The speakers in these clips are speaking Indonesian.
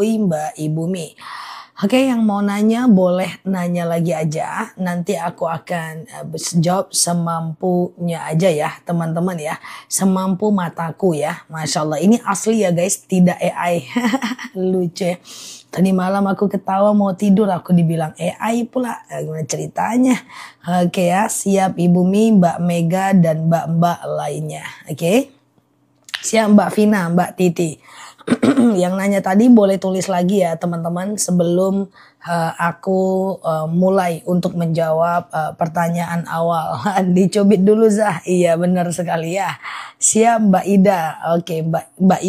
Mbak Ibu Mi. Oke, yang mau nanya boleh nanya lagi aja. Nanti aku akan jawab semampunya aja ya teman-teman ya. Semampu mataku ya. Masya Allah, ini asli ya guys, tidak AI. Lucu ya. Tadi malam aku ketawa mau tidur, aku dibilang AI pula. Gimana ceritanya? Oke ya, siap Ibu Mi, Mbak Mega, dan mbak-mbak lainnya. Oke. Siap Mbak Vina, Mbak Titi. Yang nanya tadi boleh tulis lagi ya teman-teman sebelum aku mulai untuk menjawab pertanyaan awal. Dicubit dulu Zah. Iya benar sekali ya. Siap Mbak Ida. Oke, Mbak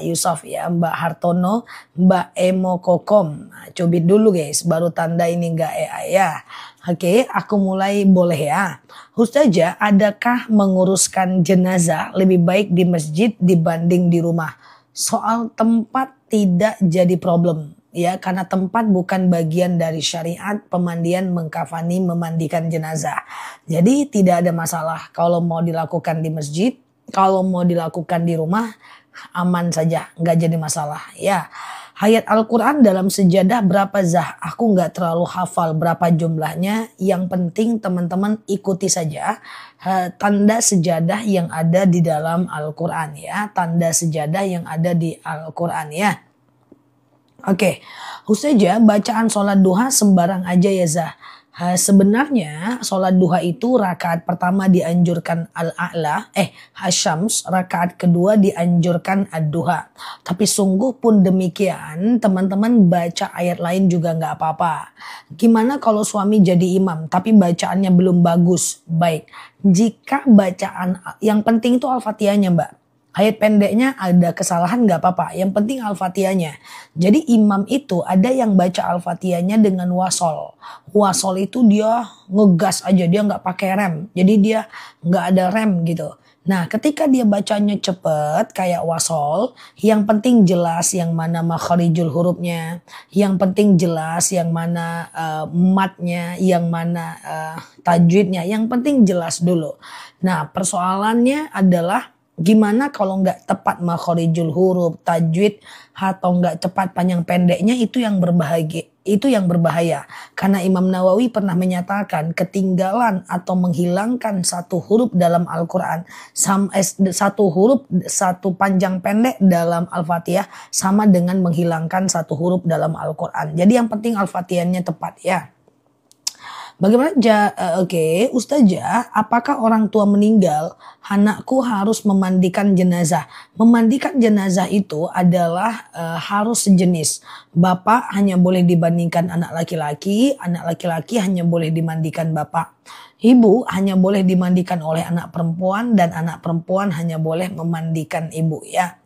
Yusuf ya, Mbak Hartono, Mbak Emo Kokom. Nah, cubit dulu guys, baru tanda ini enggak AI ya. Oke, aku mulai boleh ya. Ustazah, adakah menguruskan jenazah lebih baik di masjid dibanding di rumah? Soal tempat tidak jadi problem ya, karena tempat bukan bagian dari syariat pemandian, mengkafani, memandikan jenazah. Jadi tidak ada masalah kalau mau dilakukan di masjid, kalau mau dilakukan di rumah aman saja, nggak jadi masalah ya. Ayat Al-Quran dalam sejadah berapa Zah? Aku nggak terlalu hafal berapa jumlahnya. Yang penting teman-teman ikuti saja tanda sejadah yang ada di dalam Al-Quran ya. Tanda sejadah yang ada di Al-Quran ya. Oke, Ustazah, bacaan sholat duha sembarang aja ya Zah. Sebenarnya sholat duha itu rakaat pertama dianjurkan al-a'la, Hasyams, rakaat kedua dianjurkan ad-duha. Tapi sungguh pun demikian teman-teman baca ayat lain juga nggak apa-apa. Gimana kalau suami jadi imam tapi bacaannya belum bagus? Baik, jika bacaan yang penting itu Al-Fatihahnya Mbak. Ayat pendeknya ada kesalahan nggak apa-apa. Yang penting Al-Fatihahnya. Jadi imam itu ada yang baca Al-Fatihahnya dengan wasol. Wasol itu dia ngegas aja, dia nggak pakai rem. Jadi dia nggak ada rem gitu. Nah ketika dia bacanya cepet kayak wasol, yang penting jelas yang mana makharijul hurufnya. Yang penting jelas yang mana matnya, yang mana tajwidnya. Yang penting jelas dulu. Nah persoalannya adalah gimana kalau nggak tepat makharijul huruf, tajwid atau nggak tepat panjang pendeknya, itu yang berbahaya. Karena Imam Nawawi pernah menyatakan ketinggalan atau menghilangkan satu huruf dalam Al-Quran, satu huruf, satu panjang pendek dalam Al-Fatihah sama dengan menghilangkan satu huruf dalam Al-Quran. Jadi yang penting Al-Fatihahnya tepat ya. Bagaimana Oke, Ustazah, apakah orang tua meninggal, anakku harus memandikan jenazah? Memandikan jenazah itu adalah harus sejenis. Bapak hanya boleh dibandingkan anak laki-laki hanya boleh dimandikan bapak. Ibu hanya boleh dimandikan oleh anak perempuan dan anak perempuan hanya boleh memandikan ibu ya.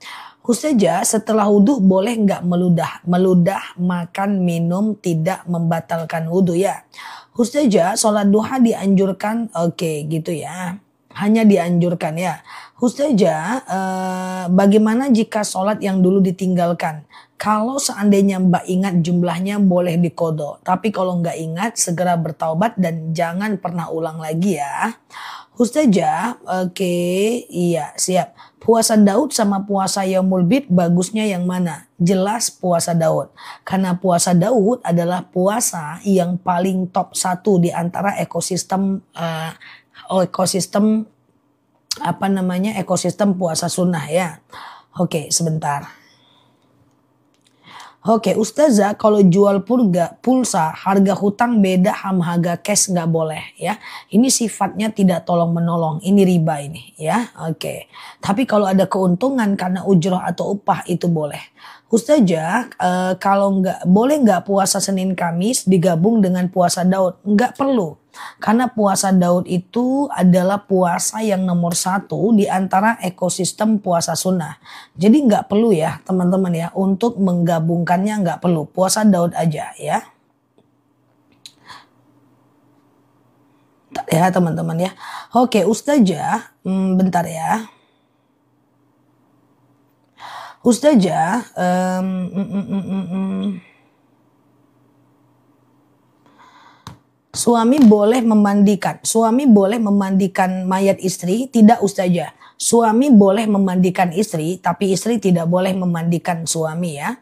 Ustazah, setelah wudhu boleh nggak meludah? Meludah, makan, minum tidak membatalkan wudhu ya. Ustazah, sholat duha dianjurkan, oke gitu ya. Hanya dianjurkan ya. Ustazah, bagaimana jika sholat yang dulu ditinggalkan? Kalau seandainya Mbak ingat jumlahnya boleh diqodho. Tapi kalau nggak ingat segera bertaubat dan jangan pernah ulang lagi ya. Ustazah, oke, iya siap. Puasa Daud sama puasa Yaumul Bid bagusnya yang mana? Jelas puasa Daud. Karena puasa Daud adalah puasa yang paling top 1 di antara ekosistem puasa sunnah ya. Oke, sebentar. Oke, Ustazah, kalau jual pulsa harga hutang beda sama harga cash nggak boleh ya. Ini sifatnya tidak tolong menolong, ini riba ini ya. Oke. Tapi kalau ada keuntungan karena ujroh atau upah itu boleh. Ustazah, kalau boleh nggak puasa Senin Kamis digabung dengan puasa Daud? Nggak perlu. Karena puasa Daud itu adalah puasa yang nomor 1 di antara ekosistem puasa sunnah. Jadi nggak perlu ya teman-teman ya untuk menggabungkannya, nggak perlu. Puasa Daud aja ya. Bentar ya teman-teman ya. Oke Ustazah, bentar ya. Ustazah, suami boleh memandikan mayat istri? Tidak Ustazah. Suami boleh memandikan istri, tapi istri tidak boleh memandikan suami ya.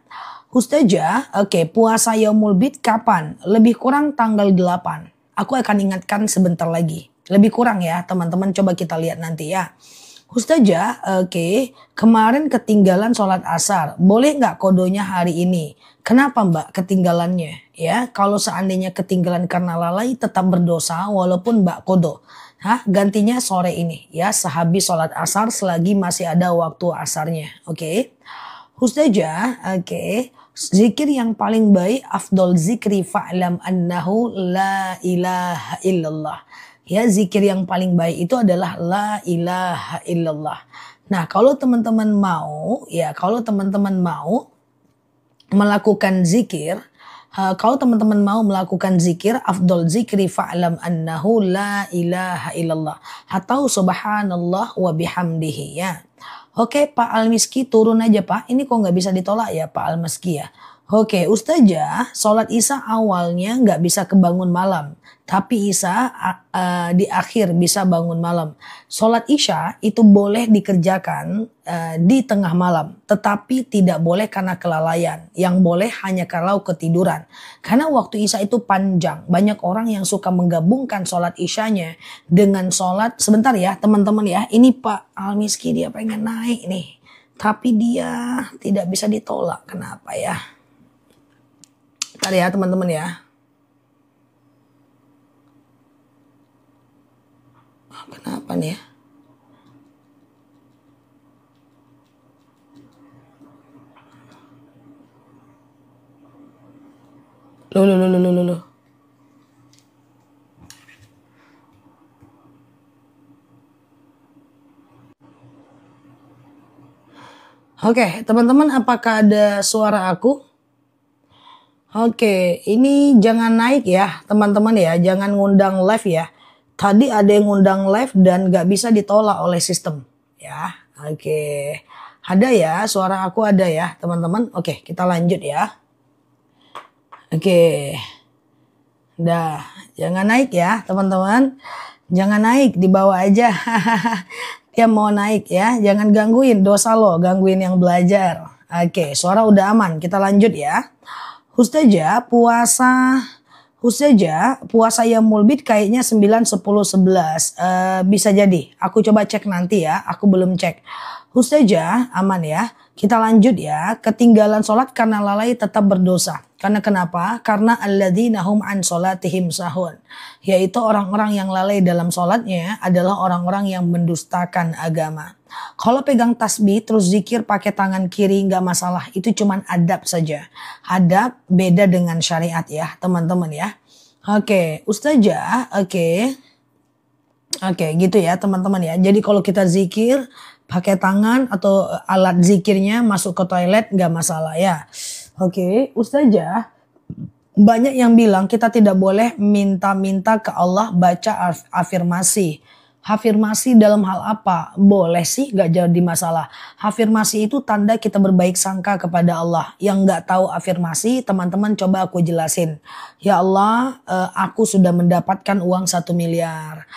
Ustazah, oke, puasa Yaumul Bid kapan? Lebih kurang tanggal 8. Aku akan ingatkan sebentar lagi. Lebih kurang ya teman-teman, coba kita lihat nanti ya. Ustazah, oke, kemarin ketinggalan sholat asar. Boleh nggak kodonya hari ini? Kenapa mbak ketinggalannya? Ya, kalau seandainya ketinggalan karena lalai tetap berdosa walaupun mbak kodo. Gantinya sore ini ya, sehabis sholat asar selagi masih ada waktu asarnya. Oke. Ustazah, oke. Zikir yang paling baik, afdol zikri fa'lam annahu la ilaha illallah. Ya, zikir yang paling baik itu adalah la ilaha illallah. Nah, kalau teman-teman mau, ya kalau teman-teman mau melakukan zikir, afdol zikri fa'lam annahu la ilaha illallah. Atau subhanallah wa bihamdihi ya. Oke Pak Al-Miski, turun aja Pak. Ini kok nggak bisa ditolak ya Pak Al-Miski ya. Oke Ustazah, sholat isya awalnya nggak bisa kebangun malam. Tapi isya di akhir bisa bangun malam. Sholat isya itu boleh dikerjakan di tengah malam. Tetapi tidak boleh karena kelalaian. Yang boleh hanya kalau ketiduran. Karena waktu isya itu panjang. Banyak orang yang suka menggabungkan sholat isyanya dengan sholat. Sebentar ya teman-teman ya. Ini Pak Al-Miski dia pengen naik nih. Tapi dia tidak bisa ditolak. Kenapa ya? Bentar ya teman-teman ya. Kenapa nih ya? Loh. Oke, teman-teman apakah ada suara aku? Oke, ini jangan naik ya teman-teman ya. Jangan ngundang live ya. Tadi ada yang ngundang live dan gak bisa ditolak oleh sistem. Ya, oke. Ada ya, suara aku ada ya teman-teman. Oke, kita lanjut ya. Oke. Dah, jangan naik ya teman-teman. Jangan naik, di bawah aja. Dia mau naik ya. Jangan gangguin, dosa lo, gangguin yang belajar. Oke, suara udah aman. Kita lanjut ya. Ustazah, puasa Yaumul Bid kayaknya 9, 10, 11. Bisa jadi. Aku coba cek nanti ya. Aku belum cek. Ustazah, aman ya. Kita lanjut ya. Ketinggalan sholat karena lalai tetap berdosa. Karena kenapa? Karena alladzina hum an sholatihim sahun. Yaitu orang-orang yang lalai dalam sholatnya adalah orang-orang yang mendustakan agama. Kalau pegang tasbih terus zikir pakai tangan kiri nggak masalah. Itu cuman adab saja. Adab beda dengan syariat ya teman-teman ya. Oke, Ustazah, oke, gitu ya teman-teman ya. Jadi kalau kita zikir pakai tangan atau alat zikirnya masuk ke toilet nggak masalah ya. Oke, Ustazah, banyak yang bilang kita tidak boleh minta-minta ke Allah baca afirmasi. Afirmasi dalam hal apa? Boleh sih, gak jadi masalah. Afirmasi itu tanda kita berbaik sangka kepada Allah. Yang gak tahu afirmasi, teman-teman coba aku jelasin. Ya Allah, aku sudah mendapatkan uang 1 miliar.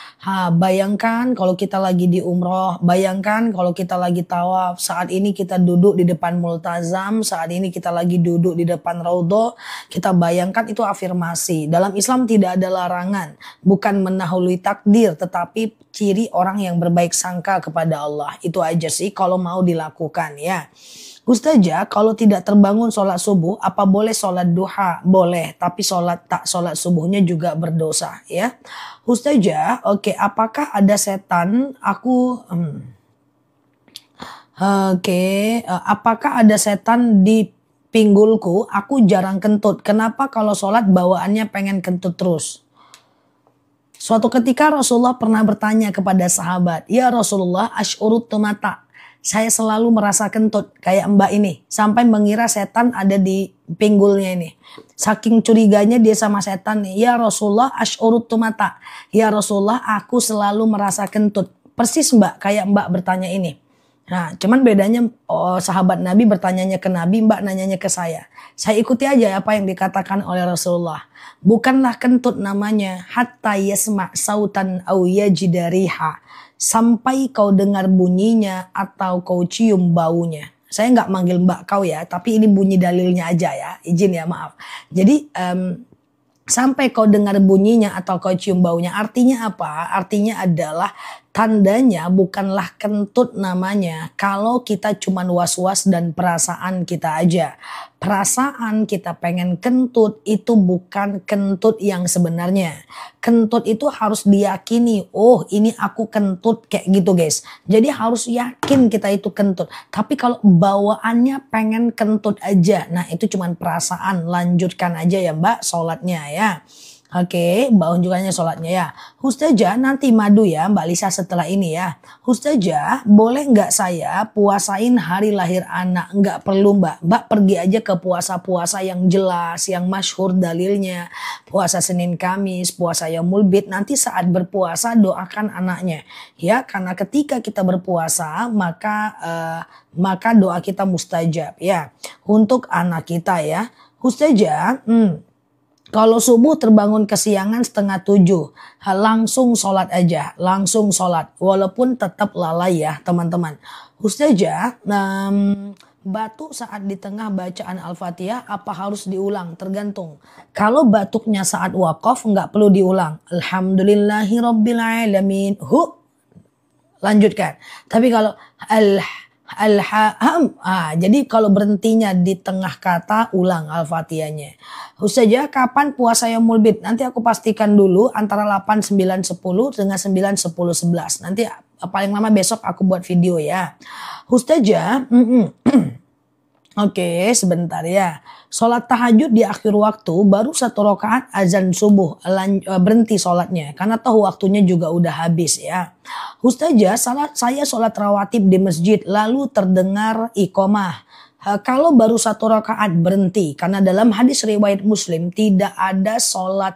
Bayangkan kalau kita lagi di umroh, bayangkan kalau kita lagi tawaf, saat ini kita duduk di depan multazam, saat ini kita lagi duduk di depan raudhah, kita bayangkan itu afirmasi. Dalam Islam tidak ada larangan, bukan menahului takdir, tetapi ciri orang yang berbaik sangka kepada Allah. Itu aja sih kalau mau dilakukan ya. Ustazah, kalau tidak terbangun sholat subuh, apa boleh sholat duha? Boleh, tapi sholat subuhnya juga berdosa ya. Ustazah, oke, apakah ada setan? Apakah ada setan di pinggulku? Aku jarang kentut. Kenapa kalau sholat bawaannya pengen kentut terus? Suatu ketika Rasulullah pernah bertanya kepada sahabat, "Ya Rasulullah, asy'urut tumata." Saya selalu merasa kentut kayak mbak ini. Sampai mengira setan ada di pinggulnya ini. Saking curiganya dia sama setan nih. "Ya Rasulullah, asy'urut tumata." Ya Rasulullah, aku selalu merasa kentut. Persis mbak, kayak mbak bertanya ini. Nah, cuman bedanya sahabat Nabi bertanyanya ke Nabi, mbak nanyanya ke saya. Saya ikuti aja apa yang dikatakan oleh Rasulullah. Bukanlah kentut namanya, hatta yasma' sautan au yajida riha. Sampai kau dengar bunyinya atau kau cium baunya. Saya nggak manggil mbak kau ya, tapi ini bunyi dalilnya aja ya, izin ya maaf. Jadi sampai kau dengar bunyinya atau kau cium baunya, artinya apa? Artinya adalah tandanya bukanlah kentut namanya kalau kita cuman was-was dan perasaan kita aja. Perasaan kita pengen kentut itu bukan kentut yang sebenarnya. Kentut itu harus diyakini, oh ini aku kentut kayak gitu guys. Jadi harus yakin kita itu kentut. Tapi kalau bawaannya pengen kentut aja, nah itu cuman perasaan, lanjutkan aja ya mbak sholatnya ya. Oke, mbak unjukannya sholatnya ya. Ustazah nanti madu ya Mbak Lisa setelah ini ya. Ustazah boleh nggak saya puasain hari lahir anak? Nggak perlu mbak. Mbak pergi aja ke puasa-puasa yang jelas, yang masyhur dalilnya. Puasa Senin Kamis, puasa Yaumul Bid. Nanti saat berpuasa doakan anaknya. Ya, karena ketika kita berpuasa maka doa kita mustajab ya. Untuk anak kita ya. Ustazah, kalau subuh terbangun kesiangan 6:30, langsung sholat aja, langsung sholat. Walaupun tetap lalai ya teman-teman. Ustazah, batuk saat di tengah bacaan Al-Fatihah apa harus diulang? Tergantung. Kalau batuknya saat wakaf nggak perlu diulang. Alhamdulillahirrabbilalamin. Lanjutkan. Tapi kalau jadi kalau berhentinya di tengah kata ulang Al-Fatihahnya. Ustazah kapan puasa Yaumul Bid? Nanti aku pastikan dulu antara 8, 9, 10 dengan 9, 10, 11. Nanti paling lama besok aku buat video ya. Ustazah, oke, sebentar ya. Sholat tahajud di akhir waktu baru 1 rakaat azan subuh berhenti sholatnya karena tahu waktunya juga udah habis ya. Ustazah, saya sholat rawatib di masjid lalu terdengar iqomah. Kalau baru 1 rakaat berhenti karena dalam hadis riwayat Muslim tidak ada sholat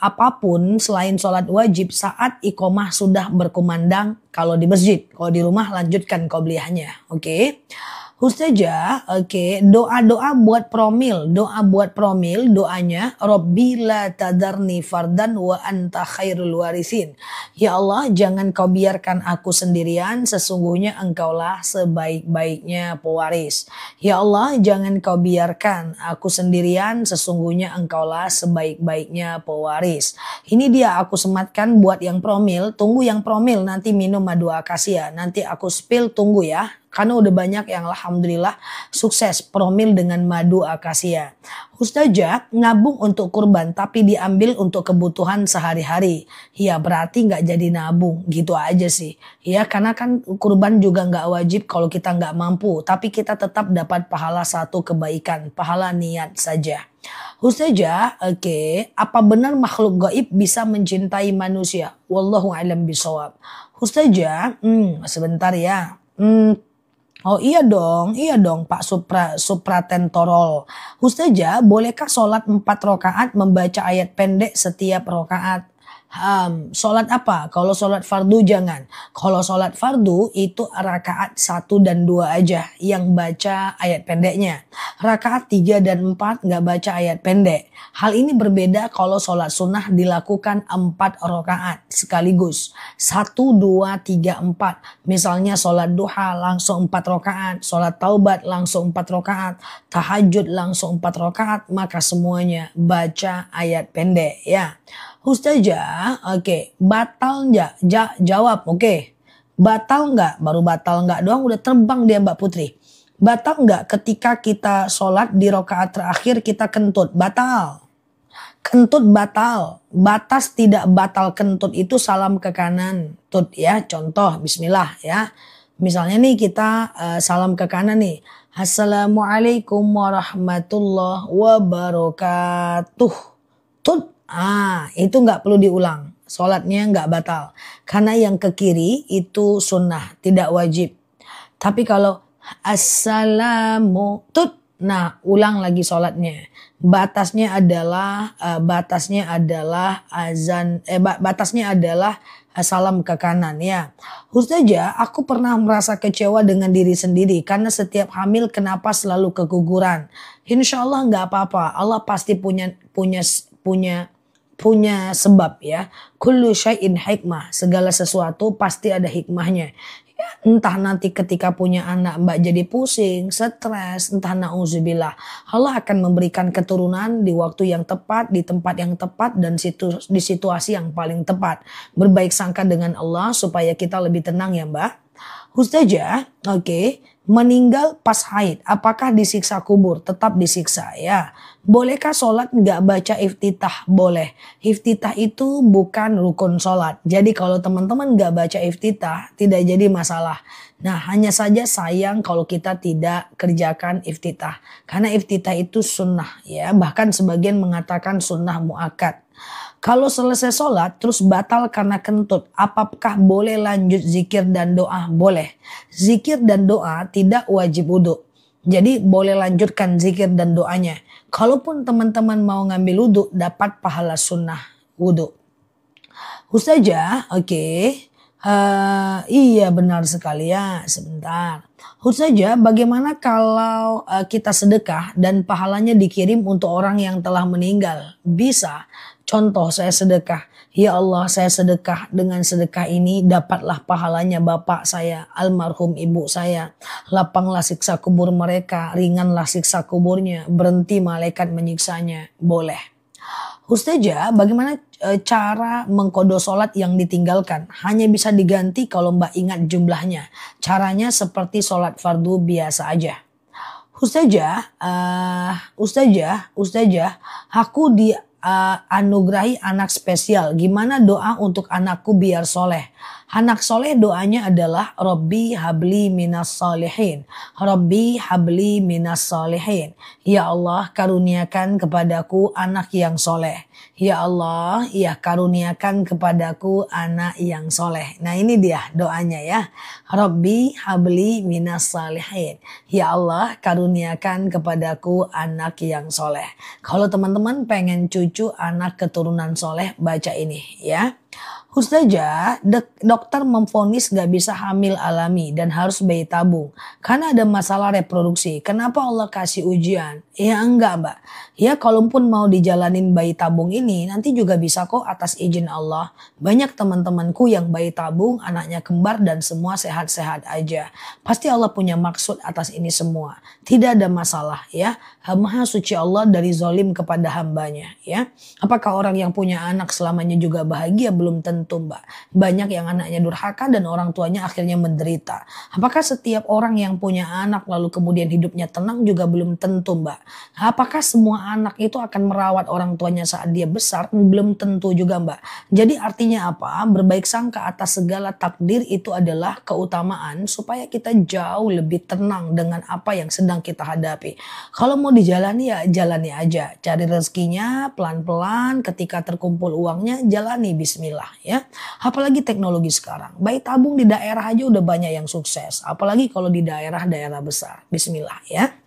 apapun selain sholat wajib saat iqomah sudah berkumandang kalau di masjid. Kalau di rumah lanjutkan qobliyahnya. Oke. Ustazah, oke, doa-doa buat promil, doanya Rabbi la tadarni fardan wa anta khairul warisin. Ya Allah, jangan kau biarkan aku sendirian, sesungguhnya engkaulah sebaik-baiknya pewaris. Ya Allah, jangan kau biarkan aku sendirian, sesungguhnya engkaulah sebaik-baiknya pewaris. Ini dia aku sematkan buat yang promil, tunggu yang promil nanti minum madu akasia, nanti aku spill tunggu ya. Karena udah banyak yang alhamdulillah sukses promil dengan madu akasia. Ustazah nabung untuk kurban tapi diambil untuk kebutuhan sehari-hari. Ya berarti nggak jadi nabung gitu aja sih. Ya karena kan kurban juga nggak wajib kalau kita nggak mampu. Tapi kita tetap dapat pahala satu kebaikan. Pahala niat saja. Ustazah, oke, apa benar makhluk gaib bisa mencintai manusia? Wallahu a'lam bishawab. Ustazah, sebentar ya. Oh iya dong Pak Supratentorol. Ustazah, bolehkah sholat 4 rakaat membaca ayat pendek setiap rakaat? Sholat apa? Kalau sholat fardu jangan. Kalau sholat fardu itu rakaat 1 dan 2 aja yang baca ayat pendeknya. Rakaat 3 dan 4 nggak baca ayat pendek. Hal ini berbeda kalau sholat sunnah dilakukan 4 rakaat sekaligus. 1, 2, 3, 4. Misalnya sholat duha langsung 4 rakaat. Sholat taubat langsung 4 rakaat. Tahajud langsung 4 rakaat. Maka semuanya baca ayat pendek ya. Ustazah, oke, batal nggak? Jawab, oke. Batal nggak? Baru batal nggak doang udah terbang dia Mbak Putri. Batal nggak ketika kita sholat di rakaat terakhir kita kentut? Batal. Kentut batal. Batas tidak batal kentut itu salam ke kanan. Tut ya, contoh bismillah ya. Misalnya nih kita salam ke kanan nih. Assalamualaikum warahmatullahi wabarakatuh. Tut. Itu nggak perlu diulang. Sholatnya nggak batal. Karena yang ke kiri itu sunnah, tidak wajib. Tapi kalau assalamu tut, ulang lagi sholatnya. Batasnya adalah azan. Batasnya adalah salam ke kanan ya. Ustazah, aku pernah merasa kecewa dengan diri sendiri karena setiap hamil kenapa selalu keguguran. Insya Allah nggak apa-apa. Allah pasti punya sebab ya. Kullu syai'in hikmah. Segala sesuatu pasti ada hikmahnya. Ya Entah nanti ketika punya anak Mbak jadi pusing, stres, entah na'udzubillah. Allah akan memberikan keturunan di waktu yang tepat, di tempat yang tepat, dan di situasi yang paling tepat. Berbaik sangka dengan Allah supaya kita lebih tenang ya Mbak. Ustazah, oke. Meninggal pas haid, apakah disiksa kubur? Tetap disiksa ya. Bolehkah sholat nggak baca iftitah? Boleh. Iftitah itu bukan rukun sholat. Jadi kalau teman-teman nggak baca iftitah, tidak jadi masalah. Nah hanya saja sayang kalau kita tidak kerjakan iftitah. Karena iftitah itu sunnah ya. Bahkan sebagian mengatakan sunnah muakkad. Kalau selesai sholat terus batal karena kentut, apakah boleh lanjut zikir dan doa? Boleh. Zikir dan doa tidak wajib wudhu. Jadi boleh lanjutkan zikir dan doanya. Kalaupun teman-teman mau ngambil wudhu, dapat pahala sunnah wudhu. Ustazah, oke. Iya benar sekali ya, sebentar. Ustazah, bagaimana kalau kita sedekah dan pahalanya dikirim untuk orang yang telah meninggal? Bisa. Contoh saya sedekah. Ya Allah saya sedekah, dengan sedekah ini dapatlah pahalanya bapak saya, almarhum ibu saya. Lapanglah siksa kubur mereka, ringanlah siksa kuburnya, berhenti malaikat menyiksanya. Boleh. Ustazah, bagaimana cara mengkodo sholat yang ditinggalkan? Hanya bisa diganti kalau Mbak ingat jumlahnya. Caranya seperti sholat fardu biasa aja. Ustazah, aku dianugerahi anak spesial. Gimana doa untuk anakku biar soleh? Anak soleh doanya adalah Rabbi habli minas salihin. Rabbi habli minas salihin. Ya Allah karuniakan kepadaku anak yang soleh. Ya Allah ya karuniakan kepadaku anak yang soleh. Nah ini dia doanya ya. Rabbi habli minas salihin. Ya Allah karuniakan kepadaku anak yang soleh. Kalau teman-teman pengen cucu anak keturunan soleh baca ini ya. Ustazah, dokter memvonis gak bisa hamil alami dan harus bayi tabung. Karena ada masalah reproduksi. Kenapa Allah kasih ujian? Ya enggak Mbak. Ya kalaupun mau dijalanin bayi tabung ini nanti juga bisa kok atas izin Allah. Banyak teman-temanku yang bayi tabung, anaknya kembar dan semua sehat-sehat aja. Pasti Allah punya maksud atas ini semua. Tidak ada masalah ya. Maha suci Allah dari zalim kepada hambanya ya. Apakah orang yang punya anak selamanya juga bahagia? Belum tentu Mbak. Banyak yang anaknya durhaka dan orang tuanya akhirnya menderita. Apakah setiap orang yang punya anak lalu kemudian hidupnya tenang? Juga belum tentu Mbak. Apakah semua anak itu akan merawat orang tuanya saat dia besar? Belum tentu juga Mbak. Jadi artinya apa? Berbaik sangka atas segala takdir itu adalah keutamaan supaya kita jauh lebih tenang dengan apa yang sedang kita hadapi. Kalau mau dijalani ya jalani aja. Cari rezekinya pelan-pelan, ketika terkumpul uangnya jalani bismillah ya. Apalagi teknologi sekarang. Bayi tabung di daerah aja udah banyak yang sukses. Apalagi kalau di daerah-daerah besar. Bismillah ya.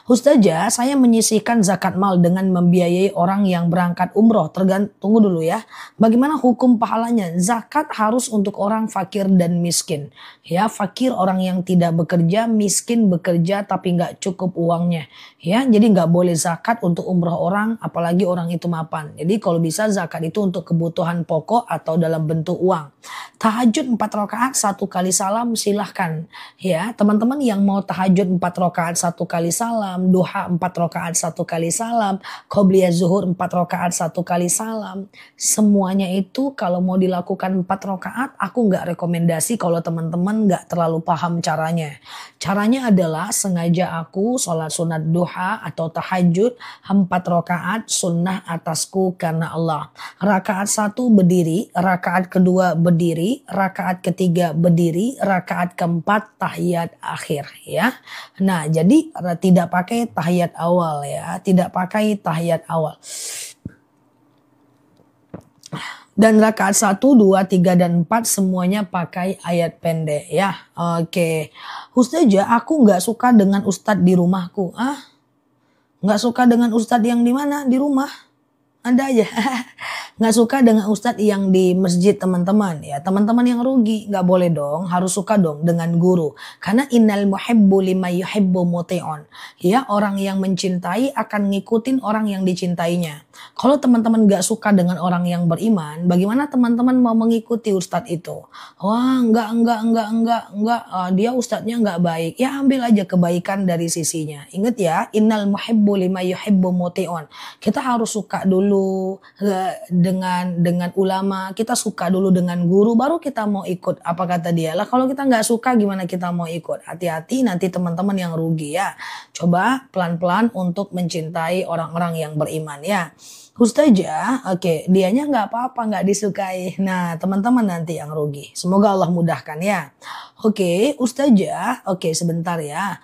Ustazah, saya menyisihkan zakat mal dengan membiayai orang yang berangkat umroh. Tunggu dulu ya. Bagaimana hukum pahalanya? Zakat harus untuk orang fakir dan miskin. Ya, fakir orang yang tidak bekerja, miskin bekerja tapi nggak cukup uangnya. Ya, jadi nggak boleh zakat untuk umroh orang, apalagi orang itu mapan. Jadi kalau bisa zakat itu untuk kebutuhan pokok atau dalam bentuk uang. Tahajud 4 rakaat 1 kali salam silahkan. Ya, teman-teman yang mau tahajud 4 rakaat 1 kali salam, duha 4 rakaat 1 kali salam, qobliyah zuhur 4 rakaat 1 kali salam. Semuanya itu kalau mau dilakukan 4 rakaat, aku nggak rekomendasi kalau teman-teman nggak terlalu paham caranya. Caranya adalah sengaja aku sholat sunat duha atau tahajud 4 rakaat sunnah atasku karena Allah. Rakaat 1 berdiri, rakaat kedua berdiri, rakaat ketiga berdiri, rakaat keempat tahiyat akhir ya. Nah jadi tidak pakai tahiyat awal ya, tidak pakai tahiyat awal. Dan rakaat 1, 2, 3, dan 4 semuanya pakai ayat pendek ya. Oke. Ustazah, aku nggak suka dengan ustadz di rumahku. Nggak suka dengan ustadz yang di mana? Di rumah. Anda aja nggak suka dengan ustadz yang di masjid teman-teman ya, teman-teman yang rugi. Nggak boleh dong, harus suka dong dengan guru, karena innal muhibbu lima yuhibbu muti'un ya, orang yang mencintai akan ngikutin orang yang dicintainya. Kalau teman-teman nggak suka dengan orang yang beriman, bagaimana teman-teman mau mengikuti ustadz itu? Wah, enggak, dia ustadznya nggak baik. Ya ambil aja kebaikan dari sisinya. Ingat ya, innal muhibbu lima yuhibbu muti'un. Kita harus suka dulu dengan ulama, kita suka dulu dengan guru, baru kita mau ikut apa kata dia. Lah kalau kita nggak suka gimana kita mau ikut? Hati-hati nanti teman-teman yang rugi ya. Coba pelan-pelan untuk mencintai orang-orang yang beriman ya. Ustazah, oke, dianya nggak apa-apa, nggak disukai. Nah, teman-teman nanti yang rugi. Semoga Allah mudahkan ya. Oke, Ustazah, oke sebentar ya.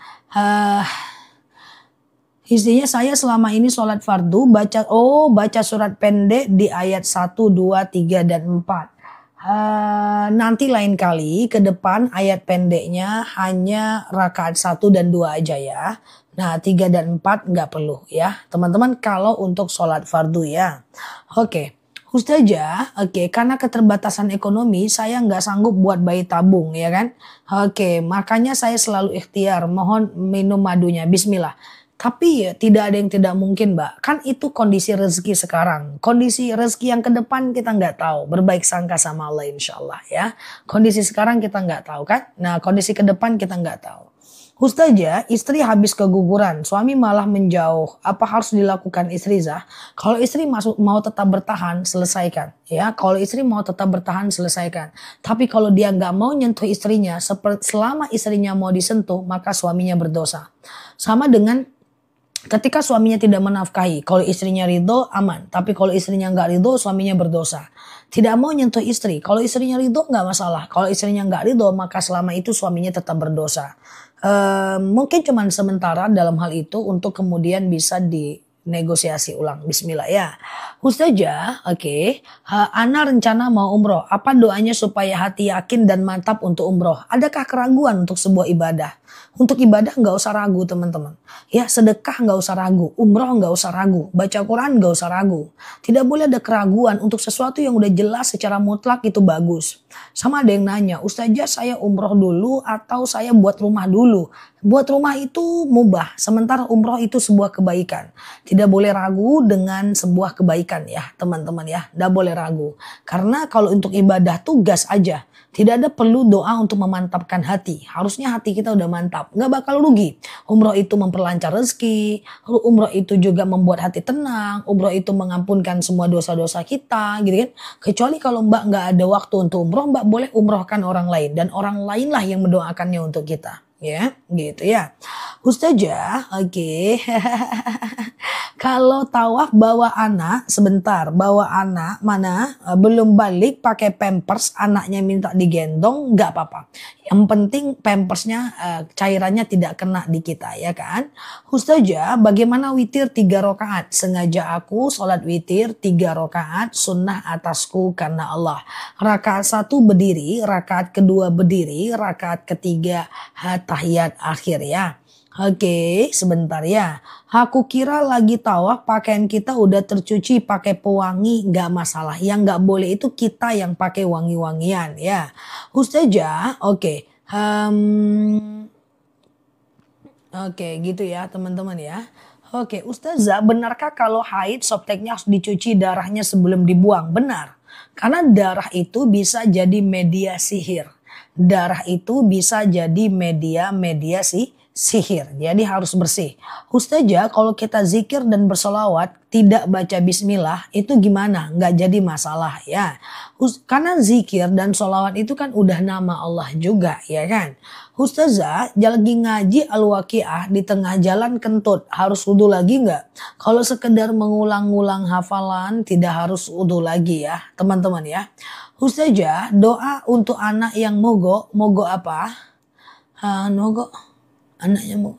Istrinya saya selama ini sholat fardu baca surat pendek di ayat 1, 2, 3, dan 4. Nanti lain kali ke depan ayat pendeknya hanya rakaat 1 dan 2 aja ya. Nah 3 dan 4 nggak perlu ya teman-teman kalau untuk sholat fardu ya. Oke. Ustazah, oke, karena keterbatasan ekonomi saya nggak sanggup buat bayi tabung ya kan. Oke, makanya saya selalu ikhtiar mohon minum madunya. Bismillah. Tapi ya tidak ada yang tidak mungkin Mbak. Kan itu kondisi rezeki sekarang. Kondisi rezeki yang ke depan kita nggak tahu. Berbaik sangka sama Allah insya Allah ya. Kondisi sekarang kita nggak tahu kan. Nah kondisi ke depan kita nggak tahu. Ustazah, istri habis keguguran, suami malah menjauh. Apa harus dilakukan istrizah? Kalau istri mau tetap bertahan, selesaikan. Ya, kalau istri mau tetap bertahan, selesaikan. Tapi kalau dia nggak mau nyentuh istrinya, selama istrinya mau disentuh, maka suaminya berdosa. Sama dengan ketika suaminya tidak menafkahi, kalau istrinya ridho aman. Tapi kalau istrinya nggak ridho, suaminya berdosa. Tidak mau nyentuh istri, kalau istrinya ridho nggak masalah. Kalau istrinya nggak ridho, maka selama itu suaminya tetap berdosa. Mungkin cuman sementara dalam hal itu untuk kemudian bisa dinegosiasi ulang. Bismillah ya. Ustazah, oke. Ana rencana mau umroh. Apa doanya supaya hati yakin dan mantap untuk umroh? Adakah keraguan untuk sebuah ibadah? Untuk ibadah nggak usah ragu teman-teman. Ya sedekah nggak usah ragu. Umroh nggak usah ragu. Baca Quran nggak usah ragu. Tidak boleh ada keraguan untuk sesuatu yang udah jelas secara mutlak itu bagus. Sama ada yang nanya, Ustazah saya umroh dulu atau saya buat rumah dulu? Buat rumah itu mubah. Sementara umroh itu sebuah kebaikan. Tidak boleh ragu dengan sebuah kebaikan ya teman-teman ya. Tidak boleh ragu. Karena kalau untuk ibadah tugas aja. Tidak ada perlu doa untuk memantapkan hati. Harusnya hati kita udah mantap. Nggak bakal rugi. Umroh itu memperlancar rezeki. Umroh itu juga membuat hati tenang. Umroh itu mengampunkan semua dosa-dosa kita. Gitu kan. Kecuali kalau Mbak nggak ada waktu untuk umroh. Mbak boleh umrohkan orang lain. Dan orang lainlah yang mendoakannya untuk kita. Ya gitu ya. Ustazah, oke. Kalau tawaf bawa anak sebentar, bawa anak mana belum balik pakai pampers, anaknya minta digendong nggak apa-apa. Yang penting pampersnya cairannya tidak kena di kita ya kan. Ustazah, bagaimana witir 3 rakaat? Sengaja aku sholat witir 3 rakaat sunnah atasku karena Allah. Rakaat 1 berdiri, rakaat kedua berdiri, rakaat ketiga tahiyat akhir ya. Oke, sebentar ya. Aku kira lagi tawaf pakaian kita udah tercuci pakai pewangi, nggak masalah. Yang nggak boleh itu kita yang pakai wangi-wangian ya. Ustazah, oke. Oke, gitu ya teman-teman ya. Oke, Ustazah, benarkah kalau haid softteknya harus dicuci darahnya sebelum dibuang? Benar. Karena darah itu bisa jadi media sihir. Darah itu bisa jadi media sihir. Jadi harus bersih. Ustazah, kalau kita zikir dan bersolawat tidak baca bismillah itu gimana? Nggak jadi masalah ya. Karena zikir dan solawat itu kan udah nama Allah juga ya kan. Ustazah, lagi ngaji al-waqiah di tengah jalan kentut. Harus wudu lagi nggak? Kalau sekedar mengulang-ulang hafalan tidak harus wudu lagi ya teman-teman ya. Ustazah, doa untuk anak yang mogok. Mogok apa? Mogok. Anaknya mau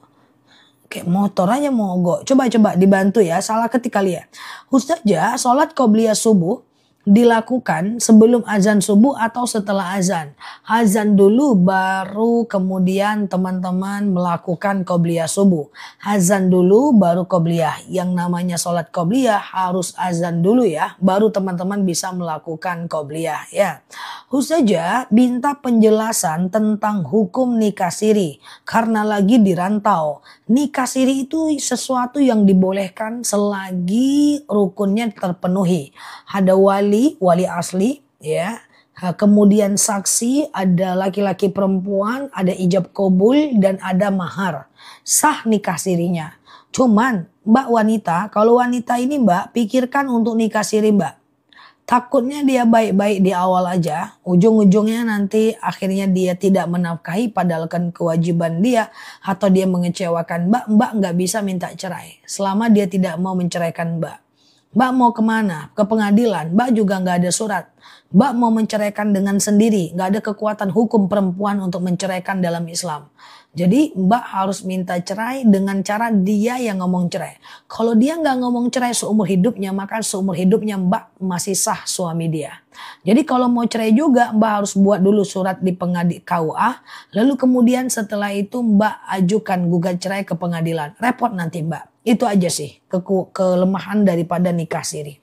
kayak motor aja mogok. Coba dibantu ya. Salah ketik kali ya. Ustazah, sholat qobliyah subuh dilakukan sebelum azan subuh atau setelah azan. Azan dulu baru kemudian teman-teman melakukan qobliyah subuh. Azan dulu baru qobliyah. Yang namanya sholat qobliyah harus azan dulu ya. Baru teman-teman bisa melakukan qobliyah ya. Ustazah minta penjelasan tentang hukum nikah siri. Karena lagi di rantau. Nikah siri itu sesuatu yang dibolehkan selagi rukunnya terpenuhi. Ada wali asli ya. Kemudian saksi, ada laki-laki perempuan, ada ijab kabul dan ada mahar. Sah nikah sirinya. Cuman Mbak wanita, kalau wanita ini Mbak pikirkan untuk nikah siri Mbak. Takutnya dia baik-baik di awal aja, ujung-ujungnya nanti akhirnya dia tidak menafkahi padahal kan kewajiban dia, atau dia mengecewakan Mbak nggak bisa minta cerai selama dia tidak mau menceraikan Mbak. Mbak mau kemana? Ke pengadilan. Mbak juga nggak ada surat. Mbak mau menceraikan dengan sendiri. Nggak ada kekuatan hukum perempuan untuk menceraikan dalam Islam. Jadi Mbak harus minta cerai dengan cara dia yang ngomong cerai. Kalau dia nggak ngomong cerai seumur hidupnya, maka seumur hidupnya Mbak masih sah suami dia. Jadi kalau mau cerai juga Mbak harus buat dulu surat di pengadilan KUA. Lalu kemudian setelah itu Mbak ajukan gugat cerai ke pengadilan. Repot nanti Mbak. Itu aja sih kelemahan daripada nikah siri.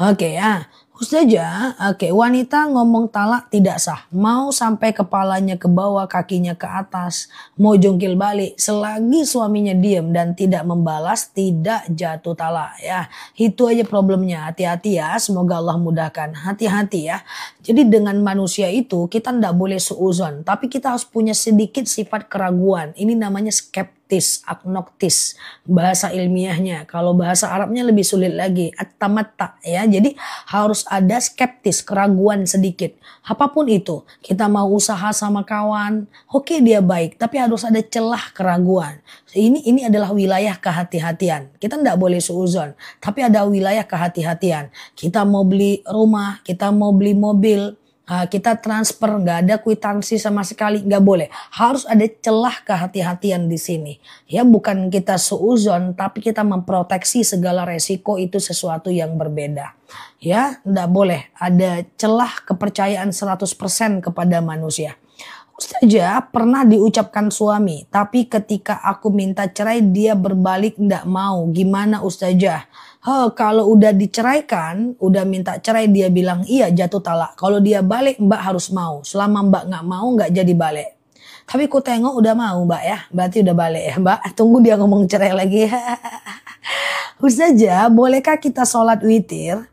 Oke ya. Ustazah, wanita ngomong talak tidak sah. Mau sampai kepalanya ke bawah, kakinya ke atas, mau jungkil balik. Selagi suaminya diam dan tidak membalas, tidak jatuh talak ya. Itu aja problemnya. Hati-hati ya, semoga Allah mudahkan. Hati-hati ya. Jadi dengan manusia itu kita tidak boleh suuzon. Tapi kita harus punya sedikit sifat keraguan. Ini namanya skeptis, agnoktis bahasa ilmiahnya. Kalau bahasa Arabnya lebih sulit lagi, at-tamatta ya. Jadi harus ada skeptis, keraguan sedikit. Apapun itu, kita mau usaha sama kawan, oke dia baik, tapi harus ada celah keraguan. Ini adalah wilayah kehati-hatian. Kita tidak boleh suuzon, tapi ada wilayah kehati-hatian. Kita mau beli rumah, kita mau beli mobil, kita transfer nggak ada kwitansi sama sekali, nggak boleh. Harus ada celah kehati-hatian di sini. Ya bukan kita suuzon, tapi kita memproteksi segala resiko, itu sesuatu yang berbeda. Ya nggak boleh ada celah kepercayaan 100% kepada manusia. Ustazah pernah diucapkan suami, tapi ketika aku minta cerai dia berbalik nggak mau. Gimana Ustazah? Kalau udah diceraikan, udah minta cerai dia bilang iya jatuh talak. Kalau dia balik Mbak harus mau. Selama Mbak nggak mau nggak jadi balik. Tapi ku tengok udah mau Mbak ya. Berarti udah balik ya Mbak. Tunggu dia ngomong cerai lagi. Ustazah bolehkah kita sholat witir?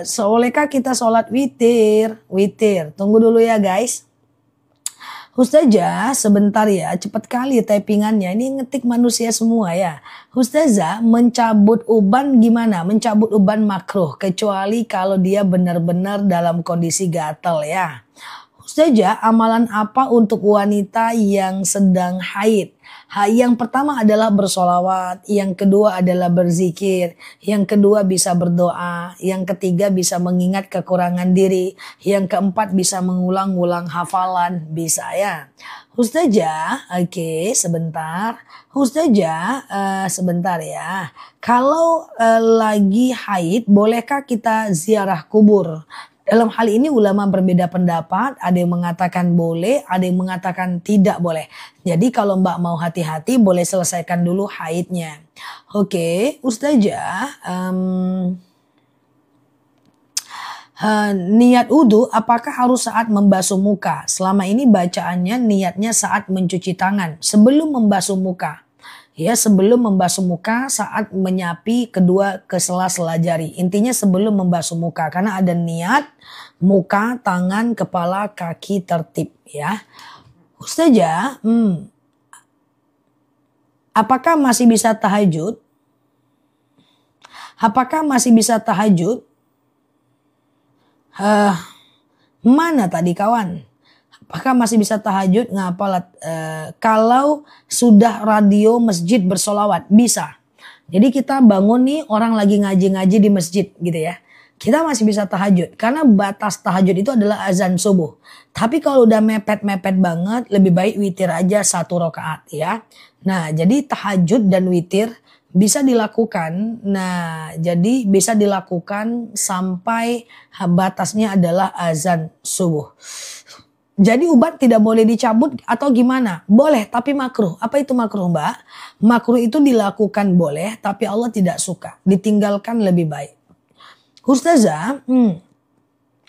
Bolehkah kita sholat witir? Witir. Tunggu dulu ya guys. Ustazah sebentar ya, cepat kali typingannya. Ini ngetik manusia semua ya. Ustazah mencabut uban gimana? Mencabut uban makruh. Kecuali kalau dia benar-benar dalam kondisi gatal ya. Ustazah amalan apa untuk wanita yang sedang haid? Yang pertama adalah bersolawat, yang kedua adalah berzikir, yang kedua bisa berdoa, yang ketiga bisa mengingat kekurangan diri, yang keempat bisa mengulang-ulang hafalan, bisa ya. Ustazah, sebentar. Ustazah, sebentar ya. Kalau lagi haid, bolehkah kita ziarah kubur? Dalam hal ini ulama berbeda pendapat, ada yang mengatakan boleh, ada yang mengatakan tidak boleh. Jadi kalau Mbak mau hati-hati boleh selesaikan dulu haidnya. Ustazah, niat wudu apakah harus saat membasuh muka? Selama ini bacaannya niatnya saat mencuci tangan sebelum membasuh muka. Ya sebelum membasuh muka saat menyapi kedua ke sela-sela jari. Intinya sebelum membasuh muka karena ada niat muka, tangan, kepala, kaki tertib ya. Ustazah, apakah masih bisa tahajud? Apakah masih bisa tahajud? Mana tadi kawan? Apakah masih bisa tahajud? Kalau sudah radio masjid bersolawat bisa. Jadi kita bangun nih orang lagi ngaji-ngaji di masjid gitu ya. Kita masih bisa tahajud karena batas tahajud itu adalah azan subuh. Tapi kalau udah mepet-mepet banget lebih baik witir aja 1 rakaat ya. Nah jadi tahajud dan witir bisa dilakukan. Nah, jadi bisa dilakukan sampai batasnya adalah azan subuh. Jadi ubat tidak boleh dicabut atau gimana? Boleh, tapi makruh. Apa itu makruh, Mbak? Makruh itu dilakukan boleh, tapi Allah tidak suka. Ditinggalkan lebih baik. Ustazah,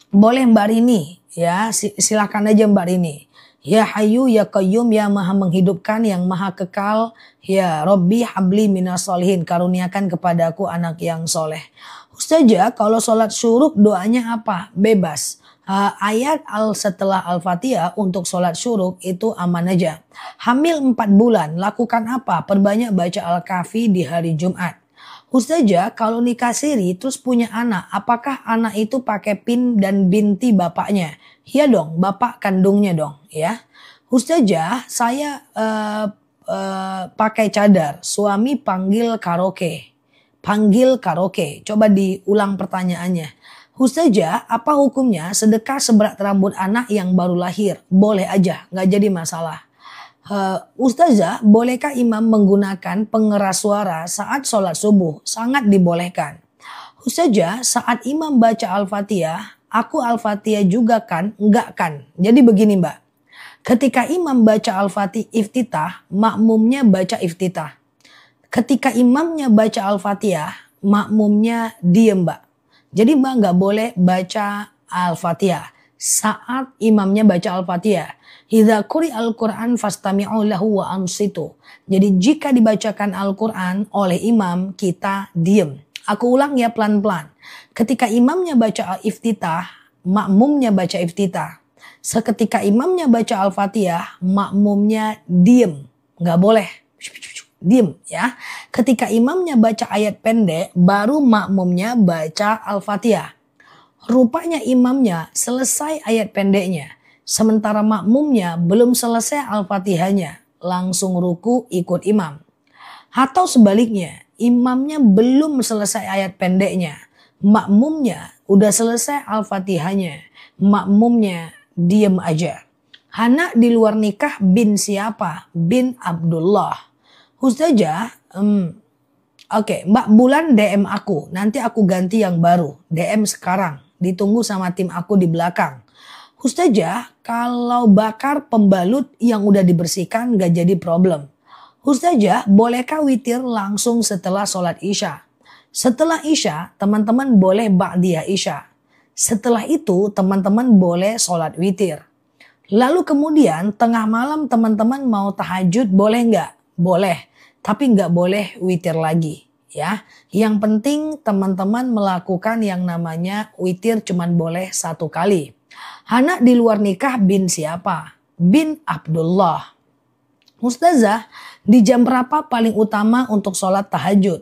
boleh Mbak Rini, ya silakan aja Mbak Rini. Ya Hayyu ya Qayyum, ya Maha menghidupkan, yang Maha kekal. Ya Robbi habli minas solihin, karuniakan kepadaku anak yang soleh. Ustazah, kalau sholat syuruk doanya apa? Bebas. Ayat setelah Al-Fatihah untuk sholat syuruk itu aman aja. Hamil 4 bulan, lakukan apa? Perbanyak baca Al-Kahfi di hari Jumat. Ustazah, kalau nikah siri terus punya anak, apakah anak itu pakai pin dan binti bapaknya? Iya dong, bapak kandungnya dong, ya. Ustazah, saya pakai cadar, suami panggil karaoke. Panggil karaoke. Coba diulang pertanyaannya. Ustazah, apa hukumnya sedekah seberat rambut anak yang baru lahir? Boleh aja, nggak jadi masalah. Ustazah, bolehkah imam menggunakan pengeras suara saat sholat subuh? Sangat dibolehkan. Ustazah, saat imam baca Al-Fatihah, aku Al-Fatihah juga kan? Enggak kan. Jadi begini Mbak, ketika imam baca Al-Fatihah iftitah, makmumnya baca iftitah. Ketika imamnya baca Al-Fatihah, makmumnya diem Mbak. Jadi Mbak nggak boleh baca Al-Fatihah saat imamnya baca Al-Fatihah. Idza quri'al Qur'an fastami'u lahu wa ansitu. Jadi jika dibacakan Al-Qur'an oleh imam, kita diem. Aku ulang ya pelan-pelan. Ketika imamnya baca iftitah, makmumnya baca iftitah. Seketika imamnya baca Al-Fatihah, makmumnya diem. Nggak boleh. Diem ya. Ketika imamnya baca ayat pendek, baru makmumnya baca Al-Fatihah. Rupanya imamnya selesai ayat pendeknya, sementara makmumnya belum selesai Al-Fatihahnya, langsung ruku ikut imam. Atau sebaliknya, imamnya belum selesai ayat pendeknya, makmumnya udah selesai Al-Fatihahnya, makmumnya diem aja. Anak di luar nikah bin siapa? Bin Abdullah. Ustazah, oke, Mbak Bulan DM aku, nanti aku ganti yang baru, DM sekarang, ditunggu sama tim aku di belakang. Ustazah, kalau bakar pembalut yang udah dibersihkan gak jadi problem. Ustazah, bolehkah witir langsung setelah sholat Isya? Setelah Isya, teman-teman boleh ba'diyah Isya. Setelah itu, teman-teman boleh sholat witir. Lalu kemudian tengah malam teman-teman mau tahajud boleh nggak? Boleh, tapi nggak boleh witir lagi ya. Yang penting teman-teman melakukan yang namanya witir cuman boleh 1 kali. Anak di luar nikah bin siapa? Bin Abdullah. Ustazah, di jam berapa paling utama untuk sholat tahajud?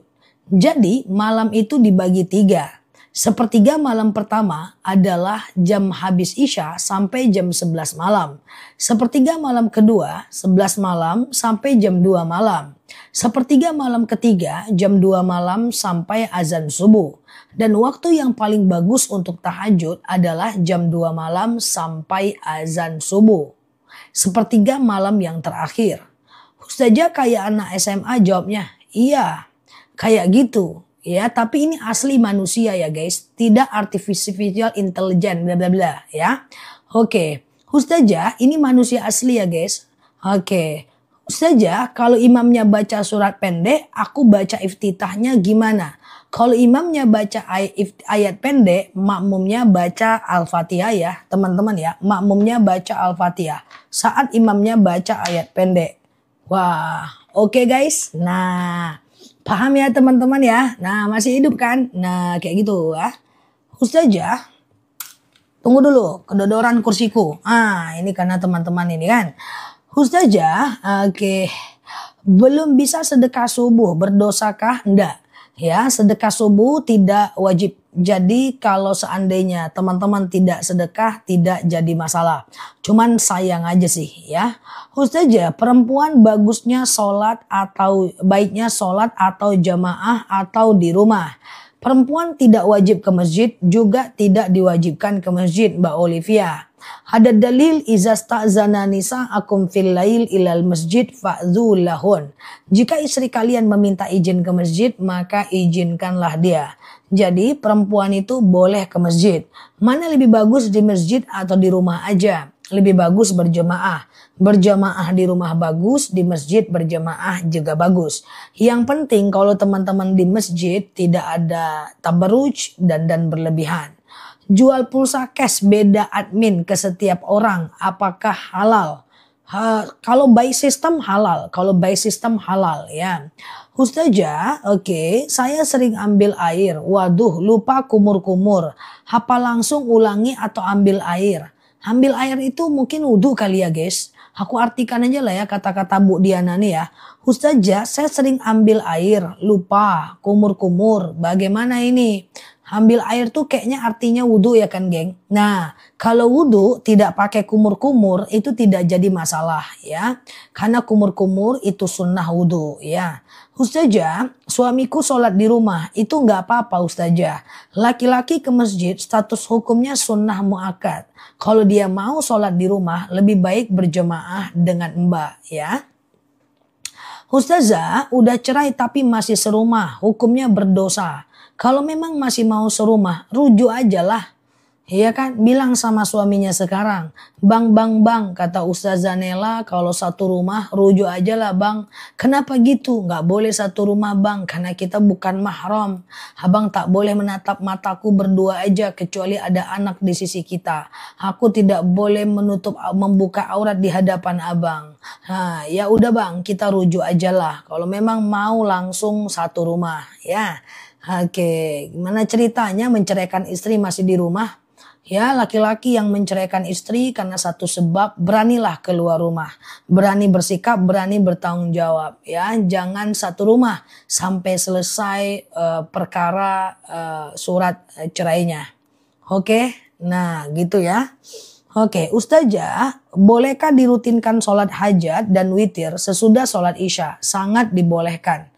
Jadi malam itu dibagi 3. Sepertiga malam pertama adalah jam habis Isya sampai jam 11 malam. Sepertiga malam kedua 11 malam sampai jam 2 malam. Sepertiga malam ketiga jam 2 malam sampai azan subuh. Dan waktu yang paling bagus untuk tahajud adalah jam 2 malam sampai azan subuh. Sepertiga malam yang terakhir. Ustazah kayak anak SMA jawabnya, iya kayak gitu. Ya, tapi ini asli manusia ya guys, tidak artificial intelligence bla bla bla ya. Oke, Ustazah ini manusia asli ya guys. Oke, Ustazah kalau imamnya baca surat pendek, aku baca iftitahnya gimana? Kalau imamnya baca ayat pendek, makmumnya baca Al-Fatihah ya teman-teman ya. Makmumnya baca Al-Fatihah saat imamnya baca ayat pendek. Wah, oke guys. Nah, paham ya teman-teman ya. Nah, masih hidup kan? Nah, kayak gitu ya. Ustazah, tunggu dulu kedodoran kursiku. Ini karena teman-teman ini kan. Ustazah, oke. Belum bisa sedekah subuh, berdosakah? Enggak. Ya, sedekah subuh tidak wajib. Jadi kalau seandainya teman-teman tidak sedekah tidak jadi masalah. Cuman sayang aja sih ya. Ustazah, perempuan bagusnya sholat atau baiknya sholat atau jamaah atau di rumah. Perempuan tidak wajib ke masjid, juga tidak diwajibkan ke masjid, Mbak Olivia. Ada dalil iza sta'zana nisa'akum fil lail ilal masjid fa'dhu lahun. Jika istri kalian meminta izin ke masjid, maka izinkanlah dia. Jadi perempuan itu boleh ke masjid. Mana lebih bagus, di masjid atau di rumah aja? Lebih bagus berjemaah. Berjemaah di rumah bagus, di masjid berjemaah juga bagus. Yang penting kalau teman-teman di masjid tidak ada tabarruj dan berlebihan. Jual pulsa cash beda admin ke setiap orang, apakah halal? Kalau by system halal, kalau by system halal ya. Ustazah, oke, saya sering ambil air, waduh lupa kumur-kumur. Apa langsung ulangi atau ambil air? Ambil air itu mungkin wudhu kali ya guys. Aku artikan aja lah ya kata-kata Bu Diana nih ya. Ustazah, saya sering ambil air, lupa, kumur-kumur. Bagaimana ini? Ambil air tuh kayaknya artinya wudhu ya kan geng. Nah kalau wudhu tidak pakai kumur-kumur itu tidak jadi masalah ya. Karena kumur-kumur itu sunnah wudhu ya. Ustazah, suamiku sholat di rumah itu nggak apa-apa Ustazah. Laki-laki ke masjid status hukumnya sunnah muakkad. Kalau dia mau sholat di rumah lebih baik berjemaah dengan mbak ya. Ustazah, udah cerai tapi masih serumah, hukumnya berdosa. Kalau memang masih mau serumah, rujuk aja lah. Iya kan, bilang sama suaminya sekarang. Bang, kata Ustazah Nela, kalau satu rumah rujuk aja lah bang. Kenapa gitu? Gak boleh satu rumah bang, karena kita bukan mahram. Abang tak boleh menatap mataku berdua aja, kecuali ada anak di sisi kita. Aku tidak boleh membuka aurat di hadapan abang. Nah, ya udah bang, kita rujuk aja lah. Kalau memang mau langsung satu rumah, ya. Oke, gimana ceritanya menceraikan istri masih di rumah? Ya, laki-laki yang menceraikan istri karena satu sebab, beranilah keluar rumah. Berani bersikap, berani bertanggung jawab. Ya, jangan satu rumah sampai selesai perkara surat cerainya. Oke, nah gitu ya. Oke, Ustazah, bolehkah dirutinkan sholat hajat dan witir sesudah sholat isya? Sangat dibolehkan.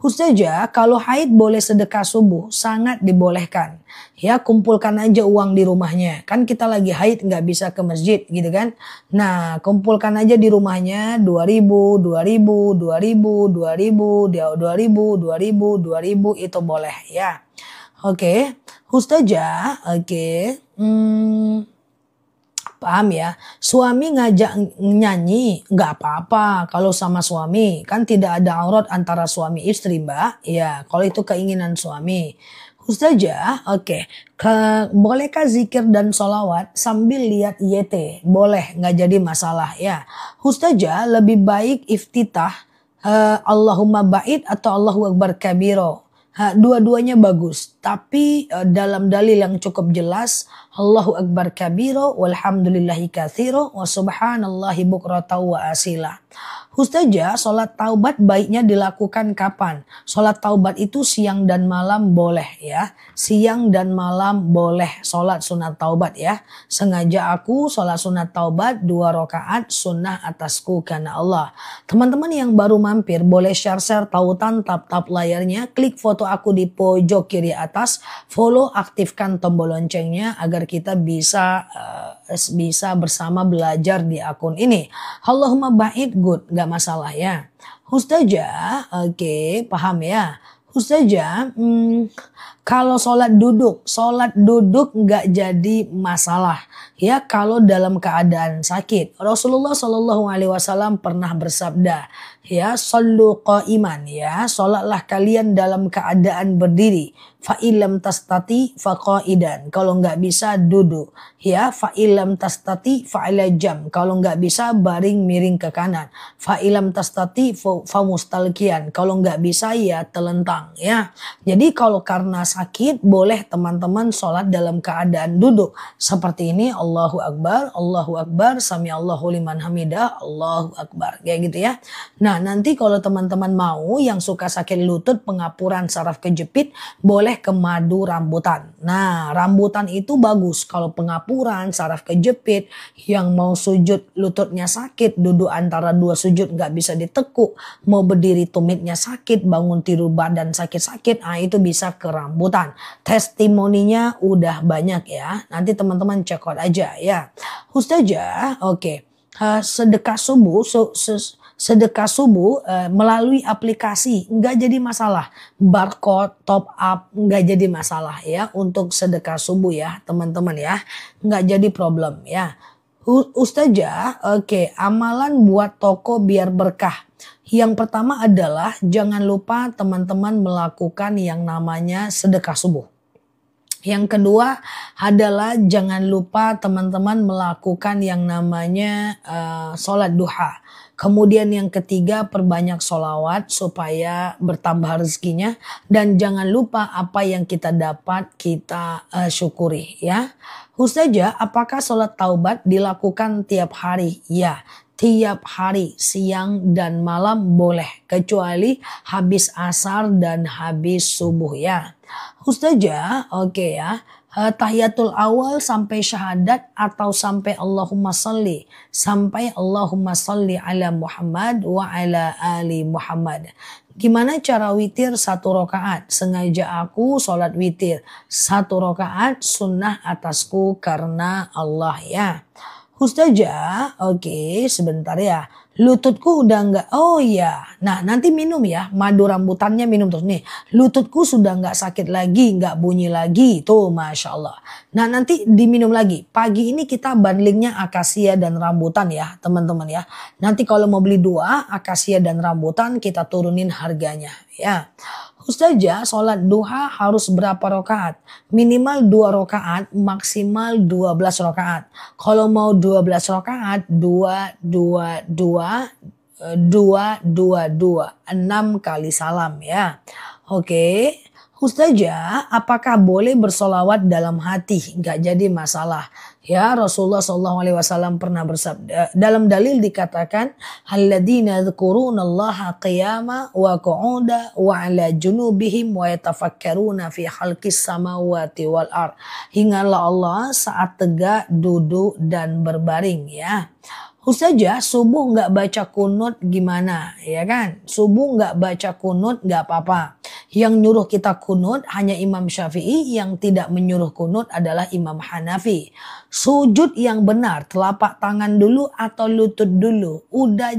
Ustazah, kalau haid boleh sedekah subuh, sangat dibolehkan. Ya, kumpulkan aja uang di rumahnya. Kan kita lagi haid nggak bisa ke masjid gitu kan. Nah, kumpulkan aja di rumahnya 2.000, 2.000, 2.000, 2.000, 2.000, 2.000, 2.000 itu boleh ya. Oke, Ustazah, oke. Paham ya, suami ngajak nyanyi nggak apa-apa kalau sama suami, kan tidak ada aurat antara suami istri mbak, ya kalau itu keinginan suami. Ustazah, oke, bolehkah zikir dan sholawat sambil lihat YT? Boleh, nggak jadi masalah ya. Ustazah, lebih baik iftitah Allahumma ba'id atau Allahu Akbar kabiro. Dua-duanya bagus, tapi dalam dalil yang cukup jelas Allahu Akbar kabiro walhamdulillahi katsiro wa subhanallahi bukrata wa asila. Ustazah, sholat taubat baiknya dilakukan kapan? Sholat taubat itu siang dan malam boleh ya. Siang dan malam boleh sholat sunat taubat ya. Sengaja aku sholat sunat taubat 2 rakaat sunnah atasku karena Allah. Teman-teman yang baru mampir boleh share tautan, tap layarnya, klik foto aku di pojok kiri atas, follow, aktifkan tombol loncengnya agar kita bisa bersama belajar di akun ini. Allahumma ba'id, good, gak masalah ya. Ustazah, oke, paham ya. Ustazah, kalau sholat duduk gak jadi masalah ya kalau dalam keadaan sakit. Rasulullah SAW pernah bersabda ya, shollu qa'iman ya, sholatlah kalian dalam keadaan berdiri. Fa'ilam tastati faqa'idan, kalau nggak bisa duduk ya. Fa'ilam tastati fa'ila jam, kalau nggak bisa baring miring ke kanan. Fa'ilam tastati famustalkian, kalau nggak bisa ya telentang ya. Jadi kalau karena sakit boleh teman-teman sholat dalam keadaan duduk seperti ini. Allahu Akbar, sami Allahu liman hamidah, Allahu Akbar, kayak gitu ya. Nah Nah, nanti kalau teman-teman mau yang suka sakit lutut, pengapuran, saraf kejepit, boleh ke madu rambutan. Nah, rambutan itu bagus kalau pengapuran, saraf kejepit, yang mau sujud lututnya sakit, duduk antara dua sujud nggak bisa ditekuk, mau berdiri tumitnya sakit, bangun tidur badan sakit-sakit, itu bisa ke rambutan. Testimoninya udah banyak ya. Nanti teman-teman check out aja ya. Ustazah, oke. Sedekah subuh, sedekah subuh melalui aplikasi nggak jadi masalah. Barcode, top up nggak jadi masalah ya untuk sedekah subuh ya teman-teman ya. Nggak jadi problem ya. Ustazah, oke, amalan buat toko biar berkah. Yang pertama adalah jangan lupa teman-teman melakukan yang namanya sedekah subuh. Yang kedua adalah jangan lupa teman-teman melakukan yang namanya sholat duha. Kemudian yang ketiga perbanyak sholawat supaya bertambah rezekinya. Dan jangan lupa apa yang kita dapat kita syukuri ya. Ustazah, apakah sholat taubat dilakukan tiap hari? Ya. Tiap hari siang dan malam boleh kecuali habis asar dan habis subuh ya. Ustazah, oke ya. Tahiyatul awal sampai syahadat atau sampai Allahumma salli. Sampai Allahumma salli ala Muhammad wa ala ali Muhammad. Gimana cara witir 1 rakaat? Sengaja aku sholat witir 1 rakaat sunnah atasku karena Allah ya. Ustazah, oke sebentar ya. Lututku udah enggak, oh iya. Nah nanti minum ya, madu rambutannya minum terus nih. Lututku sudah enggak sakit lagi, enggak bunyi lagi. Tuh Masya Allah. Nah nanti diminum lagi. Pagi ini kita bundlingnya akasia dan rambutan ya teman-teman ya. Nanti kalau mau beli 2, akasia dan rambutan kita turunin harganya ya. Ustazah, sholat duha harus berapa rakaat? Minimal 2 rakaat, maksimal 12 rakaat. Kalau mau 12 rakaat, 2, 2, 2, 2, 2, 2, 6 kali salam ya. Oke. Ustazah, apakah boleh bersolawat dalam hati? Gak jadi masalah. Ya, Rasulullah SAW pernah bersabda, dalam dalil dikatakan, alladzina yadhkurunallaha qiyama wa qu'uda wa ala junubihim wa yatafakkaruna fi khalqis samawati wal ard. Ingatlah Allah saat tegak, duduk dan berbaring ya. Ustazah, subuh nggak baca kunut gimana? Ya kan? Subuh nggak baca kunut nggak apa-apa. Yang nyuruh kita kunut hanya Imam Syafi'i, yang tidak menyuruh kunut adalah Imam Hanafi. Sujud yang benar, telapak tangan dulu atau lutut dulu? Udah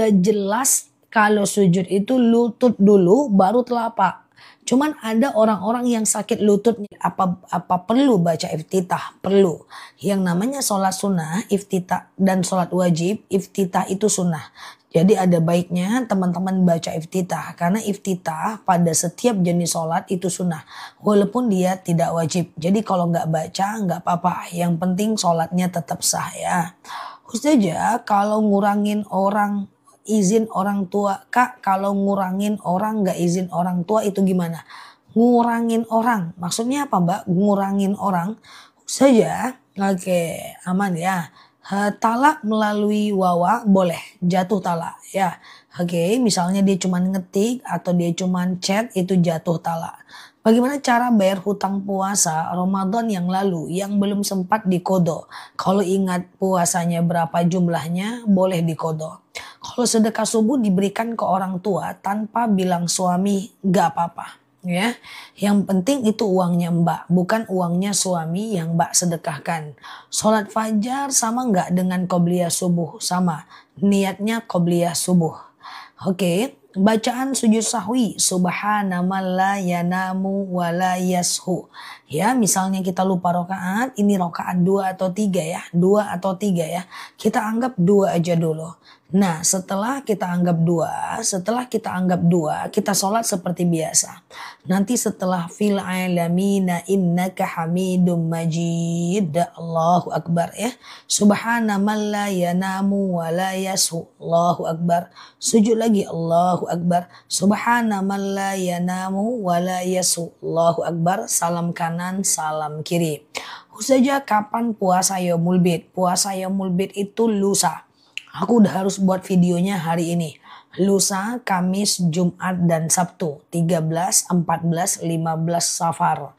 jelas kalau sujud itu lutut dulu baru telapak. Cuman ada orang-orang yang sakit lututnya, apa perlu baca iftitah? Perlu. Yang namanya sholat sunnah, iftitah dan sholat wajib, iftitah itu sunnah. Jadi ada baiknya teman-teman baca iftitah. Karena iftitah pada setiap jenis sholat itu sunnah. Walaupun dia tidak wajib. Jadi kalau nggak baca nggak apa-apa. Yang penting sholatnya tetap sah ya. Ustazah, kalau ngurangin orang izin orang tua, Kak, kalau ngurangin orang nggak izin orang tua itu gimana? Ngurangin orang, maksudnya apa Mbak? Ngurangin orang saja, oke, aman ya. Talak melalui wawa boleh, jatuh talak ya. Oke, misalnya dia cuma ngetik atau dia cuma chat itu jatuh talak. Bagaimana cara bayar hutang puasa Ramadan yang lalu yang belum sempat dikodo? Kalau ingat puasanya berapa jumlahnya boleh dikodo. Kalau sedekah subuh diberikan ke orang tua tanpa bilang suami gak apa-apa. Ya, yang penting itu uangnya Mbak, bukan uangnya suami yang Mbak sedekahkan. Sholat fajar sama nggak dengan qobliyah subuh? Sama, niatnya qobliyah subuh. Oke. Bacaan sujud sahwi, subhana man la yanamu wa la yashu. Ya, misalnya kita lupa rokaat, ini rokaat 2 atau 3 ya, 2 atau 3 ya. Kita anggap 2 aja dulu. Nah, setelah kita anggap 2, kita sholat seperti biasa. Nanti setelah fil alamina innaka hamidum majid, Allahu Akbar ya. Subhana man la yanamu wa la yashu, Allahu Akbar. Sujud lagi, Allahu Akbar. Subhana man la yanamu wa la yashu, Allahu Akbar. Salam kanan, salam kiri. Ustazah, kapan puasa Yaumul Bid? Puasa Yaumul Bid itu lusa. Aku udah harus buat videonya hari ini. Lusa, Kamis, Jumat, dan Sabtu. 13, 14, 15 Safar.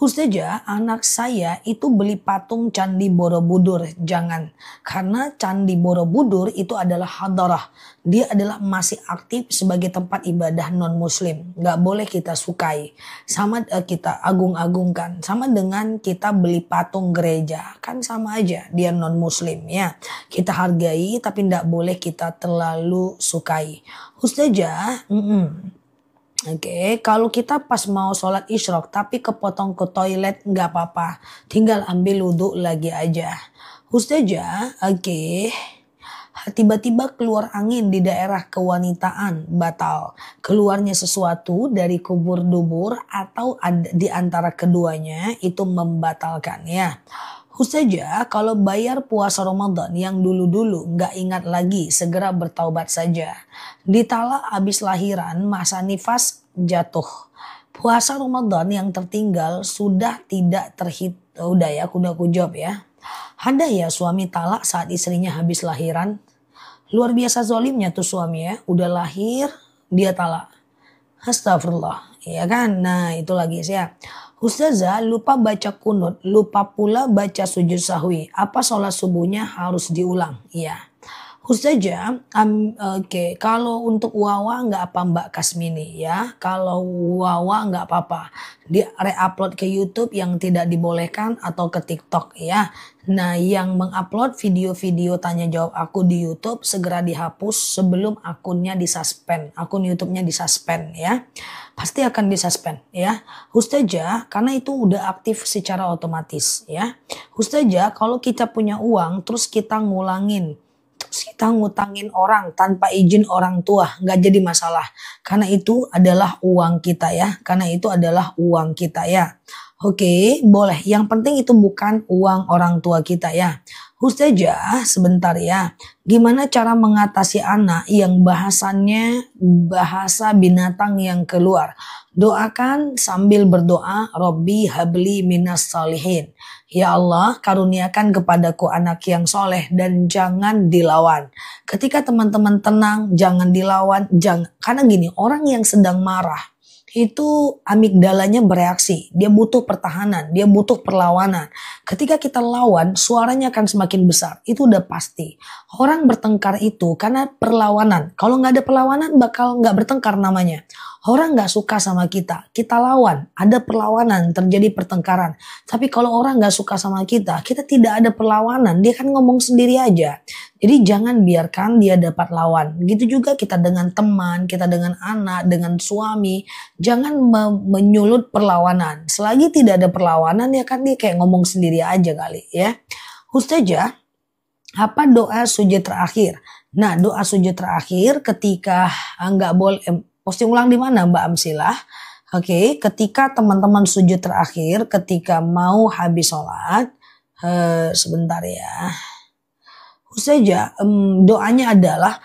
Ustazah, anak saya itu beli patung Candi Borobudur. Jangan. Karena Candi Borobudur itu adalah hadarah. Dia adalah masih aktif sebagai tempat ibadah non-muslim. Nggak boleh kita sukai. Sama kita agung-agungkan. Sama dengan kita beli patung gereja. Kan sama aja. Dia non-muslim ya. Kita hargai tapi nggak boleh kita terlalu sukai. Ustazah, Oke, kalau kita pas mau sholat isyrok tapi kepotong ke toilet nggak apa-apa. Tinggal ambil wudhu lagi aja. Ustazah, oke. Tiba-tiba keluar angin di daerah kewanitaan batal. Keluarnya sesuatu dari kubur dubur atau di antara keduanya itu membatalkan ya. Ustazah, kalau bayar puasa Ramadan yang dulu-dulu nggak ingat lagi, segera bertaubat saja. Ditala habis lahiran, masa nifas jatuh. Puasa Ramadan yang tertinggal sudah tidak udah ya, aku jawab ya. Ada ya suami talak saat istrinya habis lahiran? Luar biasa zolimnya tuh suami ya, udah lahir dia talak. Astagfirullah, ya kan? Nah itu lagi ya. Ustazah lupa baca kunut, lupa pula baca sujud sahwi. Apa sholat subuhnya harus diulang? Iya. Ustazah, oke. Kalau untuk Wawa nggak apa Mbak Kasmini ya. Kalau Wawa nggak apa-apa. Dia re-upload ke YouTube yang tidak dibolehkan atau ke TikTok ya. Nah yang mengupload video-video tanya jawab aku di YouTube segera dihapus sebelum akunnya disuspend. Akun YouTube-nya disuspend ya. Pasti akan disuspend ya. Ustazah karena itu udah aktif secara otomatis ya. Ustazah kalau kita punya uang terus kita ngutangin orang tanpa izin orang tua nggak jadi masalah karena itu adalah uang kita ya, karena itu adalah uang kita ya. Oke, boleh, yang penting itu bukan uang orang tua kita ya. Ustazah sebentar ya, gimana cara mengatasi anak yang bahasannya bahasa binatang yang keluar? Doakan sambil berdoa, Robbi habli minas salihin. Ya Allah, karuniakan kepadaku anak yang soleh dan jangan dilawan. Ketika teman-teman tenang, jangan dilawan. Karena gini, orang yang sedang marah, itu amigdalanya bereaksi. Dia butuh pertahanan, dia butuh perlawanan. Ketika kita lawan, suaranya akan semakin besar. Itu udah pasti. Orang bertengkar itu karena perlawanan. Kalau nggak ada perlawanan, bakal nggak bertengkar namanya. Orang nggak suka sama kita lawan, ada perlawanan, terjadi pertengkaran. Tapi kalau orang nggak suka sama kita tidak ada perlawanan, dia kan ngomong sendiri aja. Jadi jangan biarkan dia dapat lawan. Gitu juga kita dengan teman, kita dengan anak, dengan suami. Jangan menyulut perlawanan. Selagi tidak ada perlawanan ya kan dia kayak ngomong sendiri aja kali ya. Ustazah, apa doa sujud terakhir? Nah doa sujud terakhir ketika nggak boleh posting ulang di mana Mbak Amsilah? Oke, ketika teman-teman sujud terakhir, ketika mau habis sholat, sebentar ya. Ustazah, doanya adalah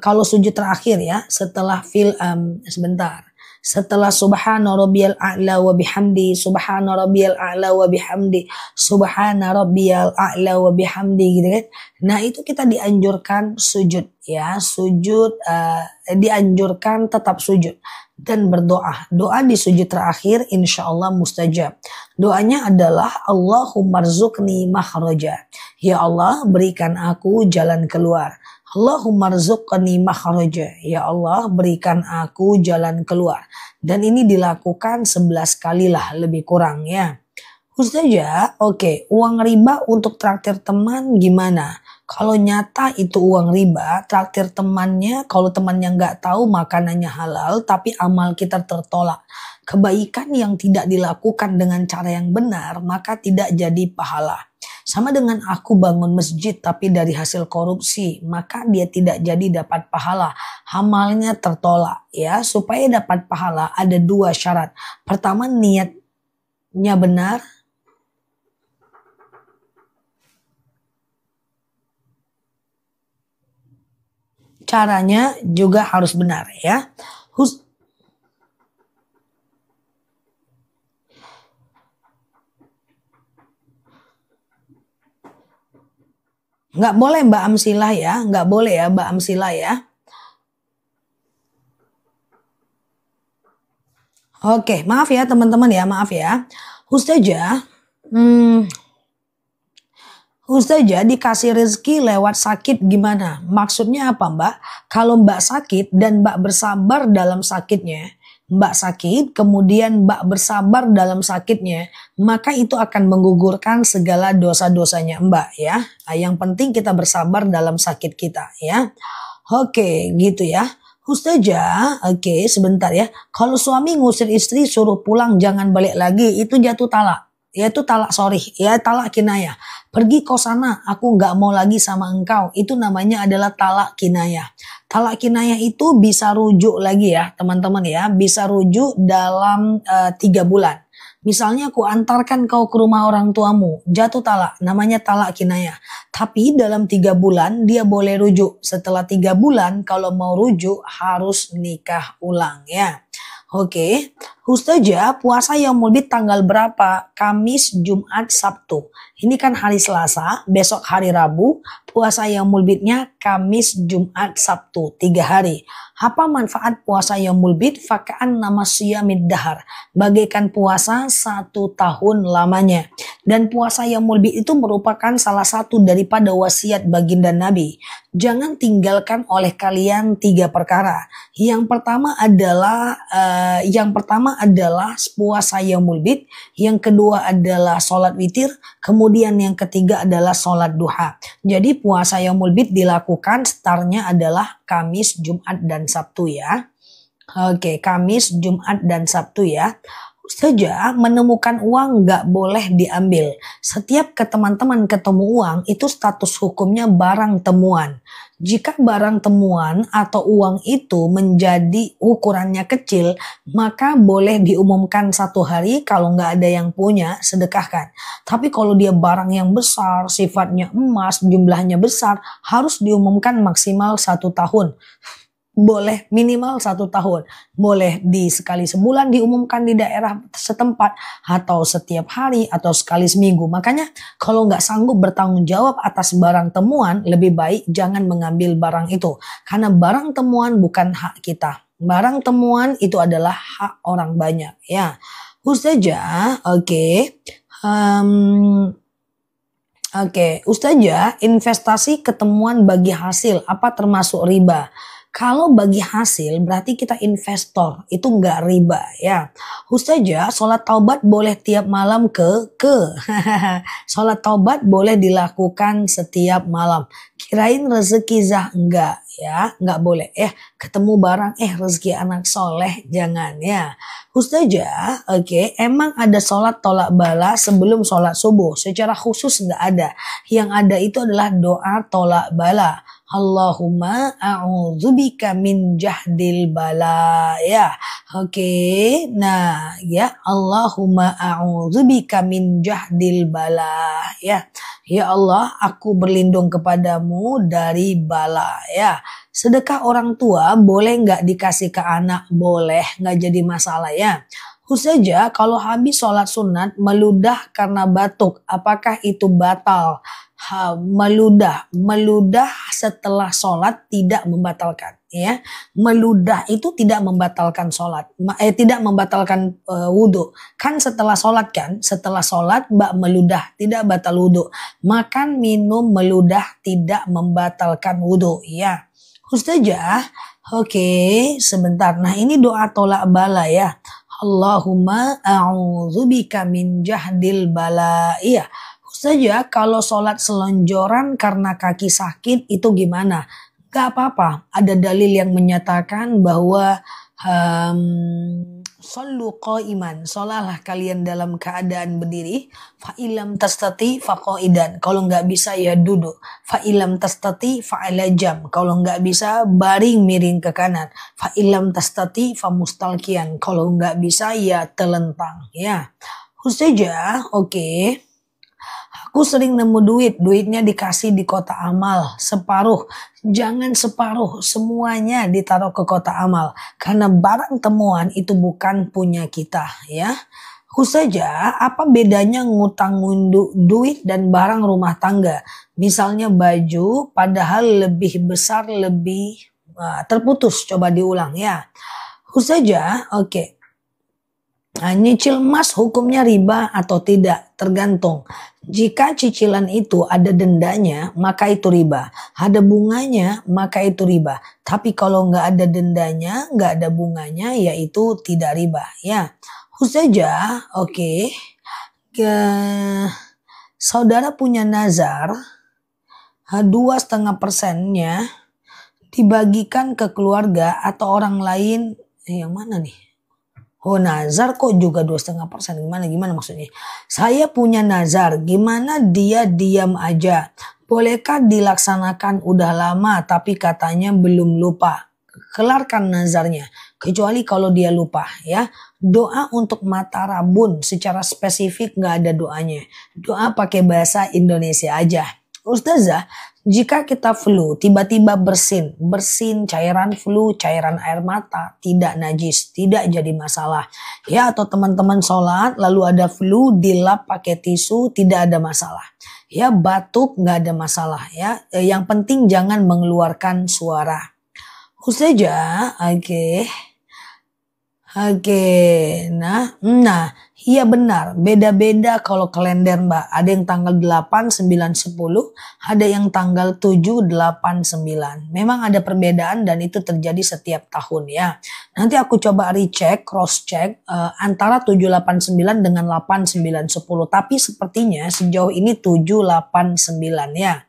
kalau sujud terakhir ya, setelah sebentar. Setelah subhana rabbiyal a'la wa bihamdi, subhana rabbiyal a'la wa bihamdi, subhana rabbiyal a'la wa bihamdi gitu kan. Nah, itu kita dianjurkan sujud ya, sujud dianjurkan tetap sujud dan berdoa. Doa di sujud terakhir insya Allah mustajab. Doanya adalah Allahumma rzuqni makhraja. Ya Allah berikan aku jalan keluar. Allahumma rzuqni makhraja. Ya Allah berikan aku jalan keluar. Dan ini dilakukan 11 kali lah lebih kurang ya. Ustazah, oke, uang riba untuk traktir teman gimana? Kalau nyata itu uang riba, traktir temannya, kalau temannya nggak tahu makanannya halal, tapi amal kita tertolak. Kebaikan yang tidak dilakukan dengan cara yang benar, maka tidak jadi pahala. Sama dengan aku bangun masjid tapi dari hasil korupsi, maka dia tidak jadi dapat pahala. Amalnya tertolak ya. Supaya dapat pahala ada 2 syarat. Pertama niatnya benar. Caranya juga harus benar ya. Nggak boleh Mbak Amsilah ya, nggak boleh ya Mbak Amsilah ya. Oke, maaf ya teman-teman ya, maaf ya. Ustazah, Ustazah dikasih rezeki lewat sakit gimana? Maksudnya apa Mbak? Kalau Mbak sakit dan Mbak bersabar dalam sakitnya, Mbak sakit kemudian Mbak bersabar dalam sakitnya, maka itu akan menggugurkan segala dosa-dosanya Mbak ya. Yang penting kita bersabar dalam sakit kita ya. Oke, gitu ya. Ustazah, oke sebentar ya. Kalau suami ngusir istri suruh pulang jangan balik lagi, itu jatuh talak. Yaitu talak sorry, ya talak kinayah. Pergi kau sana, aku nggak mau lagi sama engkau. Itu namanya adalah talak kinayah. Talak kinayah itu bisa rujuk lagi ya teman-teman ya. Bisa rujuk dalam 3 bulan. Misalnya aku antarkan kau ke rumah orang tuamu, jatuh talak, namanya talak kinayah. Tapi dalam 3 bulan dia boleh rujuk. Setelah 3 bulan kalau mau rujuk harus nikah ulang ya. Oke, Ustazah puasa Yaumul Bid tanggal berapa? Kamis, Jumat, Sabtu. Ini kan hari Selasa, besok hari Rabu. Puasa Yaumul Bidnya Kamis, Jumat, Sabtu. 3 hari. Apa manfaat puasa Yaumul Bid? Fakaan nama siyamid dahar. Bagaikan puasa 1 tahun lamanya. Dan puasa Yaumul Bid itu merupakan salah satu daripada wasiat baginda Nabi. Jangan tinggalkan oleh kalian 3 perkara. Yang pertama adalah puasa Yaumul Bid, yang kedua adalah sholat witir, kemudian yang ketiga adalah sholat duha. Jadi puasa Yaumul Bid dilakukan startnya adalah Kamis, Jumat, dan Sabtu ya. Oke, Kamis, Jumat, dan Sabtu ya. Saja menemukan uang nggak boleh diambil. Setiap ke teman-teman ketemu uang itu status hukumnya barang temuan. Jika barang temuan atau uang itu menjadi ukurannya kecil, maka boleh diumumkan 1 hari, kalau nggak ada yang punya sedekahkan. Tapi kalau dia barang yang besar, sifatnya emas, jumlahnya besar, harus diumumkan maksimal 1 tahun. Boleh minimal 1 tahun. Boleh sekali sebulan diumumkan di daerah setempat, atau setiap hari, atau sekali seminggu. Makanya kalau nggak sanggup bertanggung jawab atas barang temuan, lebih baik jangan mengambil barang itu. Karena barang temuan bukan hak kita. Barang temuan itu adalah hak orang banyak ya. Ustazah, oke. Ustazah, investasi ketemuan bagi hasil apa termasuk riba? Kalau bagi hasil berarti kita investor, itu enggak riba ya. Ustazah, sholat taubat boleh tiap malam sholat taubat boleh dilakukan setiap malam. Kirain rezeki enggak ya, enggak boleh. Ketemu barang rezeki anak soleh, jangan ya. Ustazah, oke, emang ada sholat tolak bala sebelum sholat subuh? Secara khusus enggak ada. Yang ada itu adalah doa tolak bala. Allahumma a'udzubika min jahdil bala ya. Oke. Nah, ya Allahumma a'udzubika min jahdil bala ya. Ya Allah, aku berlindung kepadamu dari bala ya. Sedekah orang tua boleh nggak dikasih ke anak? Boleh, nggak jadi masalah ya. Ustazah, kalau habis sholat sunat meludah karena batuk, apakah itu batal? Meludah setelah sholat tidak membatalkan ya. Meludah itu tidak membatalkan sholat, tidak membatalkan wudhu. Kan setelah sholat Mbak meludah tidak batal wudhu. Makan minum meludah tidak membatalkan wudhu ya. Ustazah, oke, sebentar. Nah ini doa tolak bala ya. Allahumma a'udzubika min jahdil bala. Iya. Ustazah, kalau sholat selonjoran karena kaki sakit itu gimana? Gak apa-apa. Ada dalil yang menyatakan bahwa Sallu qa'iman, sholalah kalian dalam keadaan berdiri. Fa'ilam tastati faqa'idan, kalau nggak bisa ya duduk. Fa'ilam tastati fa'ala jam, kalau nggak bisa baring miring ke kanan. Fa'ilam tastati famustalkian, kalau nggak bisa ya telentang ya. Ustazah, oke. Aku sering nemu duitnya dikasih di kotak amal, separuh. Jangan separuh, semuanya ditaruh ke kotak amal. Karena barang temuan itu bukan punya kita ya. Ustazah, apa bedanya ngutang duit dan barang rumah tangga? Misalnya baju, padahal lebih besar, lebih terputus. Coba diulang ya. Ustazah, oke. Nyicil emas hukumnya riba atau tidak? Tergantung. Jika cicilan itu ada dendanya, maka itu riba. Ada bunganya, maka itu riba. Tapi kalau nggak ada dendanya, nggak ada bunganya, yaitu tidak riba. Ya, Ustazah, oke. Saudara punya nazar, 2,5%-nya dibagikan ke keluarga atau orang lain. Yang mana nih? Oh, nazar kok juga 2,5%, gimana maksudnya? Saya punya nazar, gimana dia diam aja? Bolehkah dilaksanakan udah lama tapi katanya belum lupa? Kelarkan nazarnya, kecuali kalau dia lupa ya. Doa untuk mata rabun secara spesifik nggak ada doanya. Doa pakai bahasa Indonesia aja. Ustazah, jika kita flu, tiba-tiba bersin cairan flu, cairan air mata, tidak najis, tidak jadi masalah. Ya, atau teman-teman sholat, lalu ada flu, dilap pakai tisu, tidak ada masalah. Ya, batuk, nggak ada masalah. Ya, yang penting jangan mengeluarkan suara. Ustazah, oke. Nah, iya benar, beda-beda kalau kalender Mbak. Ada yang tanggal 8, 9, 10, ada yang tanggal 7, 8, 9. Memang ada perbedaan dan itu terjadi setiap tahun ya. Nanti aku coba recheck, cross check antara 7, 8, 9 dengan 8, 9, 10. Tapi sepertinya sejauh ini 7, 8, 9 ya.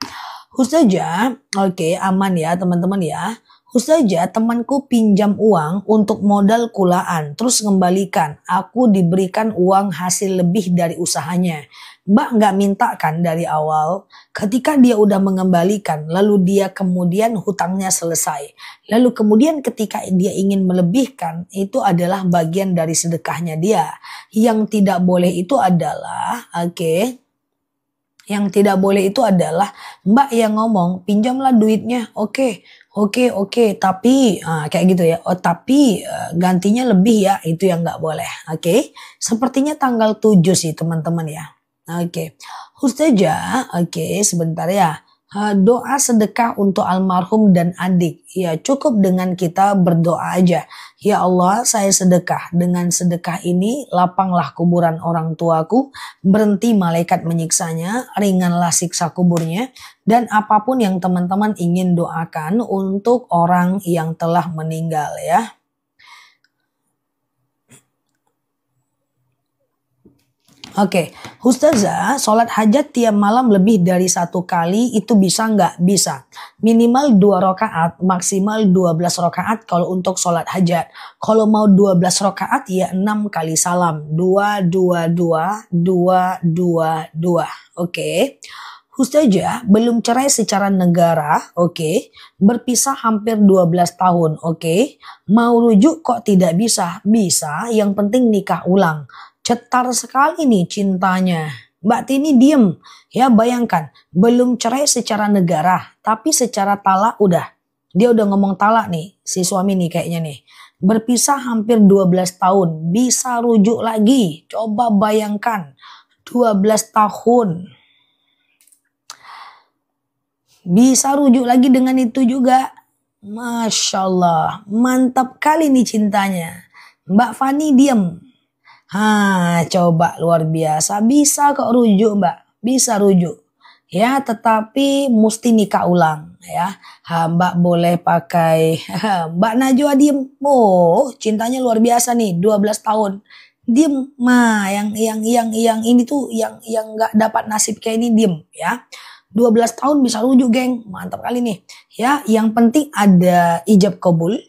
Ustazah, oke, aman ya teman-teman ya. Ustazah, temanku pinjam uang untuk modal kulaan, terus ngembalikan. Aku diberikan uang hasil lebih dari usahanya. Mbak nggak minta kan dari awal? Ketika dia udah mengembalikan, lalu dia kemudian hutangnya selesai. Lalu kemudian ketika dia ingin melebihkan, itu adalah bagian dari sedekahnya dia. Yang tidak boleh itu adalah, yang tidak boleh itu adalah Mbak yang ngomong, pinjamlah duitnya, oke, tapi kayak gitu ya. Oh, tapi gantinya lebih ya, itu yang nggak boleh. Oke. Sepertinya tanggal 7 sih teman-teman ya. Oke. Ustazah, sebentar ya. Doa sedekah untuk almarhum dan adik. Ya, cukup dengan kita berdoa aja. Ya Allah, saya sedekah. Dengan sedekah ini lapanglah kuburan orang tuaku, berhenti malaikat menyiksanya, ringanlah siksa kuburnya, dan apapun yang teman-teman ingin doakan untuk orang yang telah meninggal ya. Oke, Ustazah, sholat hajat tiap malam lebih dari 1 kali itu bisa nggak? Bisa. Minimal 2 rakaat, maksimal 12 rakaat kalau untuk sholat hajat. Kalau mau 12 rakaat ya 6 kali salam. 2, 2, 2, 2, 2, 2. Oke. Ustazah, belum cerai secara negara, berpisah hampir 12 tahun, mau rujuk kok tidak bisa? Bisa, yang penting nikah ulang. Cetar sekali nih cintanya. Mbak Tini diem. Ya bayangkan, belum cerai secara negara, tapi secara talak udah. Dia udah ngomong talak nih, si suami nih kayaknya nih. Berpisah hampir 12 tahun, bisa rujuk lagi. Coba bayangkan, 12 tahun. Bisa rujuk lagi dengan itu juga. Masya Allah, mantap kali nih cintanya. Mbak Fani diem. Coba luar biasa. Bisa kok rujuk Mbak. Bisa rujuk. Ya, tetapi mesti nikah ulang ya. Mbak boleh pakai Mbak Najwa diem. Oh, cintanya luar biasa nih, 12 tahun. Diem. Yang ini tuh yang nggak dapat nasib kayak ini diem ya. 12 tahun bisa rujuk, geng. Mantap kali nih. Ya, yang penting ada ijab kabul,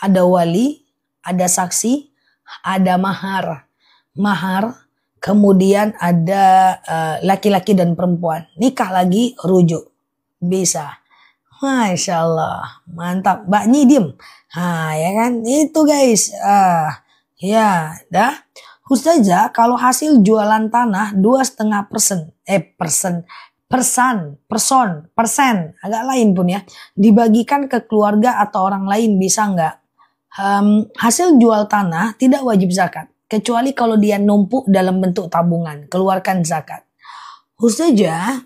ada wali, ada saksi, ada mahar, kemudian ada laki-laki dan perempuan. Nikah lagi, rujuk. Bisa. Masya Allah. Mantap. Mbak Nyi diem. Ya kan? Itu guys. Ya, dah. Ustazah, kalau hasil jualan tanah 2,5%. Persen. Agak lain pun ya. Dibagikan ke keluarga atau orang lain bisa nggak? Hasil jual tanah tidak wajib zakat. Kecuali kalau dia numpuk dalam bentuk tabungan, keluarkan zakat. Ustazah,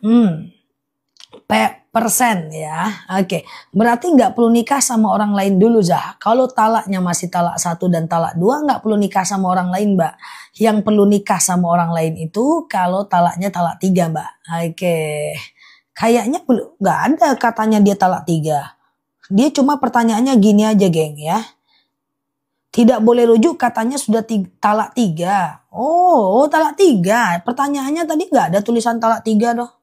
persen ya. Oke, berarti nggak perlu nikah sama orang lain dulu, Zah. Kalau talaknya masih talak 1 dan talak 2, nggak perlu nikah sama orang lain, Mbak. Yang perlu nikah sama orang lain itu kalau talaknya talak 3, Mbak. Oke, kayaknya nggak ada katanya dia talak 3. Dia cuma pertanyaannya gini aja, geng ya. Tidak boleh rujuk katanya sudah talak 3. Oh, talak 3. Pertanyaannya tadi nggak ada tulisan talak 3 doh.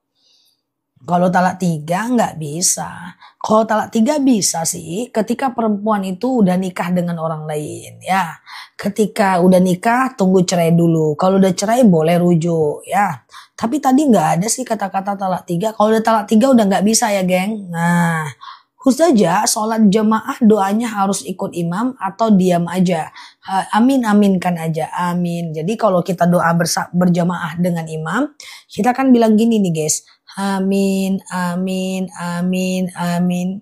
Kalau talak 3 nggak bisa. Kalau talak 3 bisa sih ketika perempuan itu udah nikah dengan orang lain ya. Ketika udah nikah tunggu cerai dulu. Kalau udah cerai boleh rujuk ya. Tapi tadi nggak ada sih kata-kata talak 3. Kalau udah talak 3 udah nggak bisa ya geng. Nah, Ustazah sholat jamaah doanya harus ikut imam atau diam aja. Amin-aminkan aja. Amin. Jadi kalau kita doa berjamaah dengan imam, kita kan bilang gini nih guys. Amin, amin, amin, amin.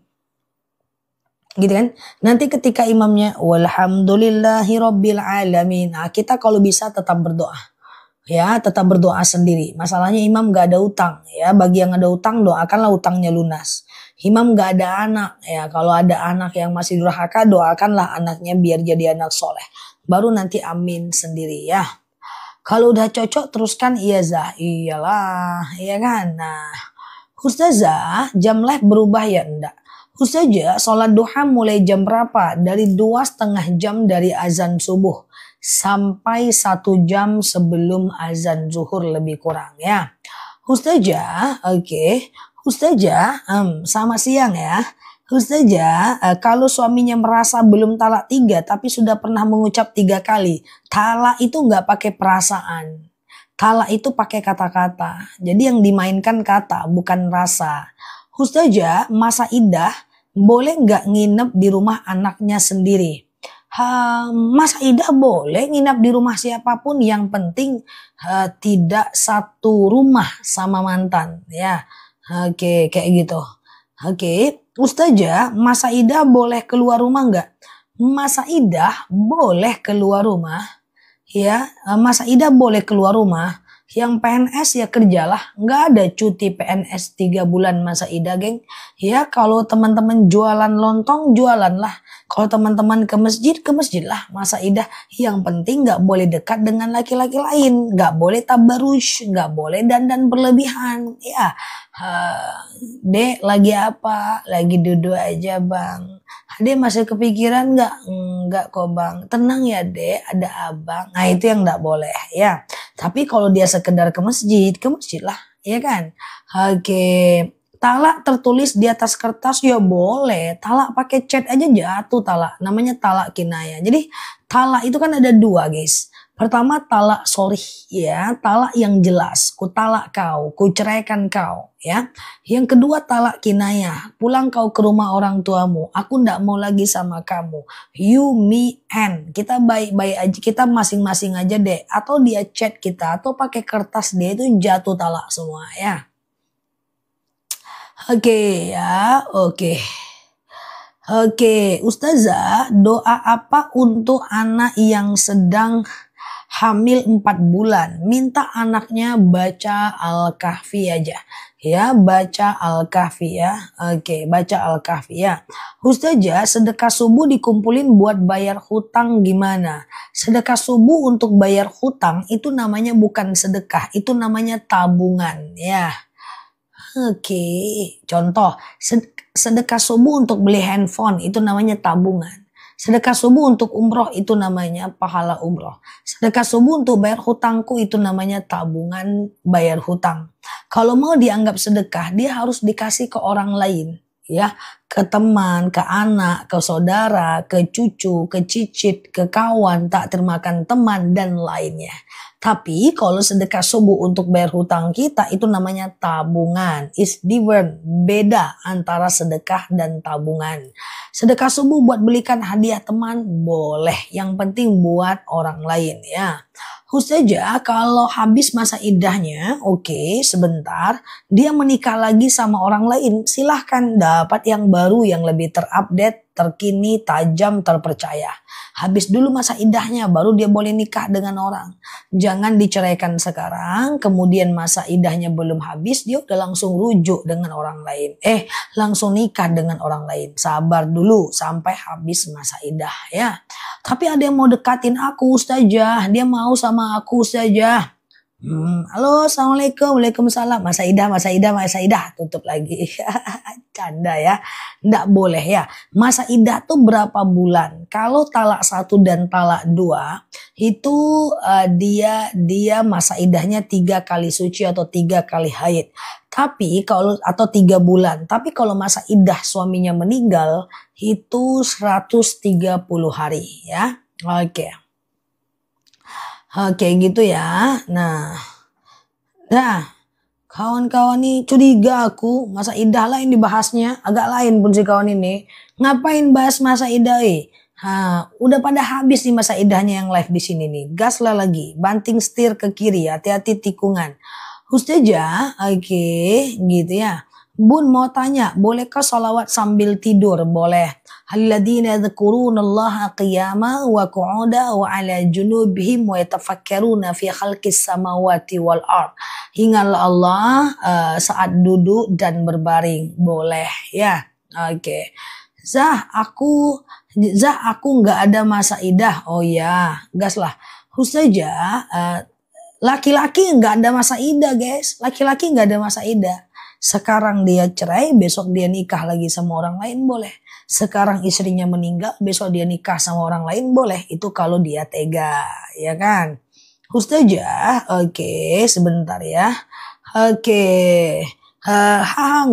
Gitu kan. Nanti ketika imamnya walhamdulillahirabbil alamin. Nah, kita kalau bisa tetap berdoa. Ya, tetap berdoa sendiri. Masalahnya imam gak ada utang. Ya, bagi yang ada utang doakanlah utangnya lunas. Imam gak ada anak. Ya, kalau ada anak yang masih durhaka doakanlah anaknya biar jadi anak soleh. Baru nanti amin sendiri ya. Kalau udah cocok teruskan iya Zah. Iyalah, iya kan? Nah, Ustazah, jam live berubah ya enggak? Ustazah, sholat duha mulai jam berapa? Dari 2,5 jam dari azan subuh sampai 1 jam sebelum azan zuhur lebih kurang ya. Ustazah, oke. Ustazah, sama siang ya. Ustazah, kalau suaminya merasa belum talak 3 tapi sudah pernah mengucap 3 kali. Talak itu nggak pakai perasaan. Talak itu pakai kata-kata. Jadi yang dimainkan kata bukan rasa. Ustazah, masa iddah boleh nggak nginep di rumah anaknya sendiri? Masa iddah boleh nginep di rumah siapapun. Yang penting tidak satu rumah sama mantan. Ya, oke kayak gitu. Oke. Ustazah, masa iddah boleh keluar rumah nggak? Masa iddah boleh keluar rumah. Ya, masa iddah boleh keluar rumah. Yang PNS ya kerjalah. Nggak ada cuti PNS 3 bulan masa iddah, geng. Ya, kalau teman-teman jualan lontong, jualan lah. Kalau teman-teman ke masjid lah masa iddah. Yang penting nggak boleh dekat dengan laki-laki lain. Nggak boleh tabarush. Nggak boleh dandan berlebihan. Ya, Dek lagi apa? Lagi duduk aja bang. Dek masih kepikiran nggak? Enggak kok bang. Tenang ya dek, ada abang. Nah itu yang nggak boleh ya. Tapi kalau dia sekedar ke masjid lah, ya kan? Oke. Talak tertulis di atas kertas ya boleh. Talak pakai cat aja jatuh talak. Namanya talak kinayah. Jadi talak itu kan ada 2 guys. Pertama talak sorry ya, talak yang jelas, ku talak kau, ku ceraikan kau ya. Yang kedua talak kinayah, pulang kau ke rumah orang tuamu, aku ndak mau lagi sama kamu. You, me, and. Kita baik-baik aja, kita masing-masing aja deh. Atau dia chat kita, atau pakai kertas dia itu jatuh talak semua ya. Oke ya, oke. Oke, Ustazah, doa apa untuk anak yang sedang hamil 4 bulan? Minta anaknya baca Al-Kahfi aja. Ya, baca Al-Kahfi ya. Oke, baca Al-Kahfi ya. Ustazah, sedekah subuh dikumpulin buat bayar hutang gimana? Sedekah subuh untuk bayar hutang itu namanya bukan sedekah, itu namanya tabungan ya. Oke, contoh sedekah subuh untuk beli handphone itu namanya tabungan. Sedekah subuh untuk umroh itu namanya pahala umroh. Sedekah subuh untuk bayar hutangku itu namanya tabungan bayar hutang. Kalau mau dianggap sedekah, dia harus dikasih ke orang lain. Ya, ke teman, ke anak, ke saudara, ke cucu, ke cicit, ke kawan, tak termakan teman, dan lainnya. Tapi kalau sedekah subuh untuk bayar hutang kita itu namanya tabungan. Is different, beda antara sedekah dan tabungan. Sedekah subuh buat belikan hadiah teman boleh, yang penting buat orang lain ya. Ustazah, kalau habis masa iddahnya, oke, sebentar, dia menikah lagi sama orang lain, silahkan dapat yang baru yang lebih terupdate terkini, tajam, terpercaya. Habis dulu masa idahnya baru dia boleh nikah dengan orang. Jangan diceraikan sekarang, kemudian masa idahnya belum habis, dia udah langsung rujuk dengan orang lain. Langsung nikah dengan orang lain. Sabar dulu sampai habis masa idah ya. Tapi ada yang mau dekatin aku Ustazah, dia mau sama aku Ustazah. Halo, assalamualaikum, waalaikumsalam. Masa idah, tutup lagi. Canda ya, nggak boleh ya. Masa idah tuh berapa bulan? Kalau talak 1 dan talak 2 itu dia masa idahnya 3 kali suci atau 3 kali haid. Tapi kalau atau 3 bulan. Tapi kalau masa idah suaminya meninggal itu 130 hari ya. Oke gitu ya. Nah, kawan-kawan nih curiga aku masa idah lain dibahasnya. Agak lain pun si kawan ini. Ngapain bahas masa idah udah pada habis nih masa idahnya yang live di sini nih. Gaslah lagi, banting setir ke kiri, hati-hati tikungan. Ustazah, gitu ya. Bun mau tanya, bolehkah sholawat sambil tidur? Boleh. Alladzina yadhkurunallaha qiyama wa qu'uda wa ala junubihim wa yatafakkaruna fi khalqis samawati wal ard. Ingatlah Allah saat duduk dan berbaring. Boleh ya. Zah, aku nggak ada masa idah. Oh ya, gas lah. Ustazah, laki-laki nggak ada masa idah guys. Laki-laki nggak ada masa idah. Sekarang dia cerai, besok dia nikah lagi sama orang lain boleh. Sekarang istrinya meninggal, besok dia nikah sama orang lain boleh. Itu kalau dia tega, ya kan? Ustazah, sebentar ya.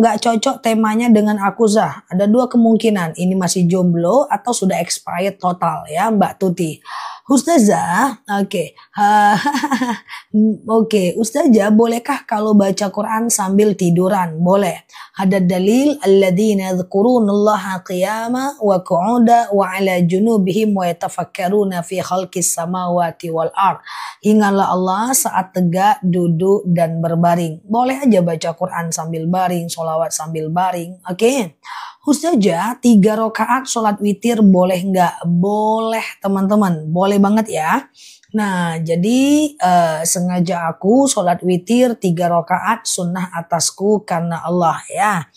Nggak cocok temanya dengan aku Zah. Ada 2 kemungkinan. Ini masih jomblo atau sudah expired total ya Mbak Tuti. Ustazah, Ustazah, bolehkah kalau baca Quran sambil tiduran? Boleh. Ada dalil alladzina yadhkurunallaha qiyama wa qu'uda wa ala junubihim wa yatafakkaruna fi khalqis samawati wal ard. Ingatlah Allah saat tegak, duduk dan berbaring. Boleh aja baca Quran sambil baring, sholawat sambil baring. Ustazah, 3 rakaat sholat witir boleh nggak? Boleh teman-teman, boleh banget ya. Nah jadi sengaja aku sholat witir 3 rakaat sunnah atasku karena Allah ya.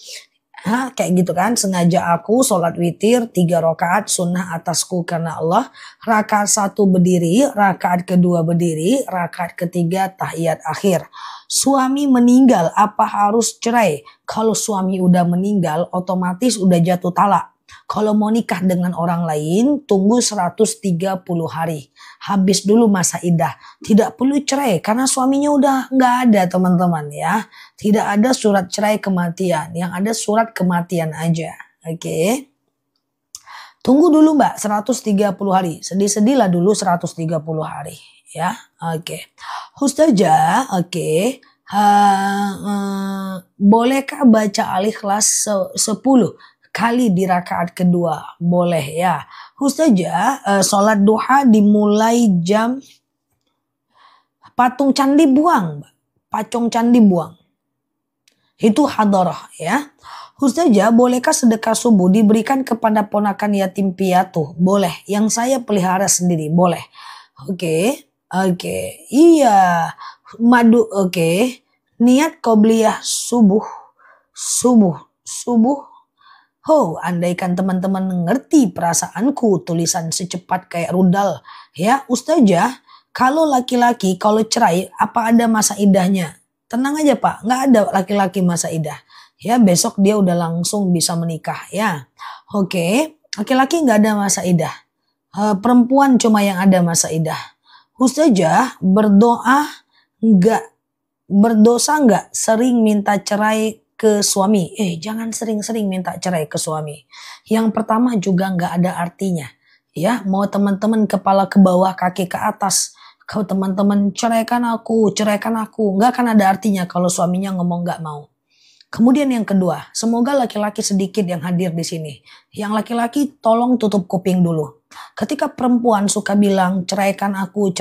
Kayak gitu kan, sengaja aku sholat witir 3 rakaat sunnah atasku karena Allah. Rakaat 1 berdiri, rakaat kedua berdiri, rakaat ketiga tahiyat akhir. Suami meninggal, apa harus cerai? Kalau suami udah meninggal, otomatis udah jatuh talak. Kalau mau nikah dengan orang lain, tunggu 130 hari. Habis dulu masa idah. Tidak perlu cerai, karena suaminya udah nggak ada teman-teman ya. Tidak ada surat cerai kematian, yang ada surat kematian aja. Tunggu dulu Mbak, 130 hari. Sedih-sedihlah dulu 130 hari. Ya, Ustazah, bolehkah baca Al-Ikhlas 10 kali di rakaat kedua? Boleh ya. Ustazah, sholat duha dimulai jam patung candi buang. Itu hadarah ya. Ustazah, bolehkah sedekah subuh diberikan kepada ponakan yatim piatu? Boleh. Yang saya pelihara sendiri, boleh. Iya. Madu, niat qobliyah subuh. Andaikan teman-teman ngerti perasaanku, tulisan secepat kayak rudal. Ya, Ustazah, kalau laki-laki kalau cerai apa ada masa idahnya? Tenang aja Pak, nggak ada laki-laki masa idah. Ya, besok dia udah langsung bisa menikah ya. Laki-laki nggak ada masa idah. Perempuan cuma yang ada masa idah. Ustazah, berdosa nggak sering minta cerai ke suami? Jangan sering-sering minta cerai ke suami. Yang pertama juga nggak ada artinya. Ya, mau teman-teman kepala ke bawah, kaki ke atas, kalau teman-teman ceraikan aku, nggak akan ada artinya kalau suaminya ngomong nggak mau. Kemudian yang kedua, semoga laki-laki sedikit yang hadir di sini. Yang laki-laki tolong tutup kuping dulu. Ketika perempuan suka bilang ceraikan aku,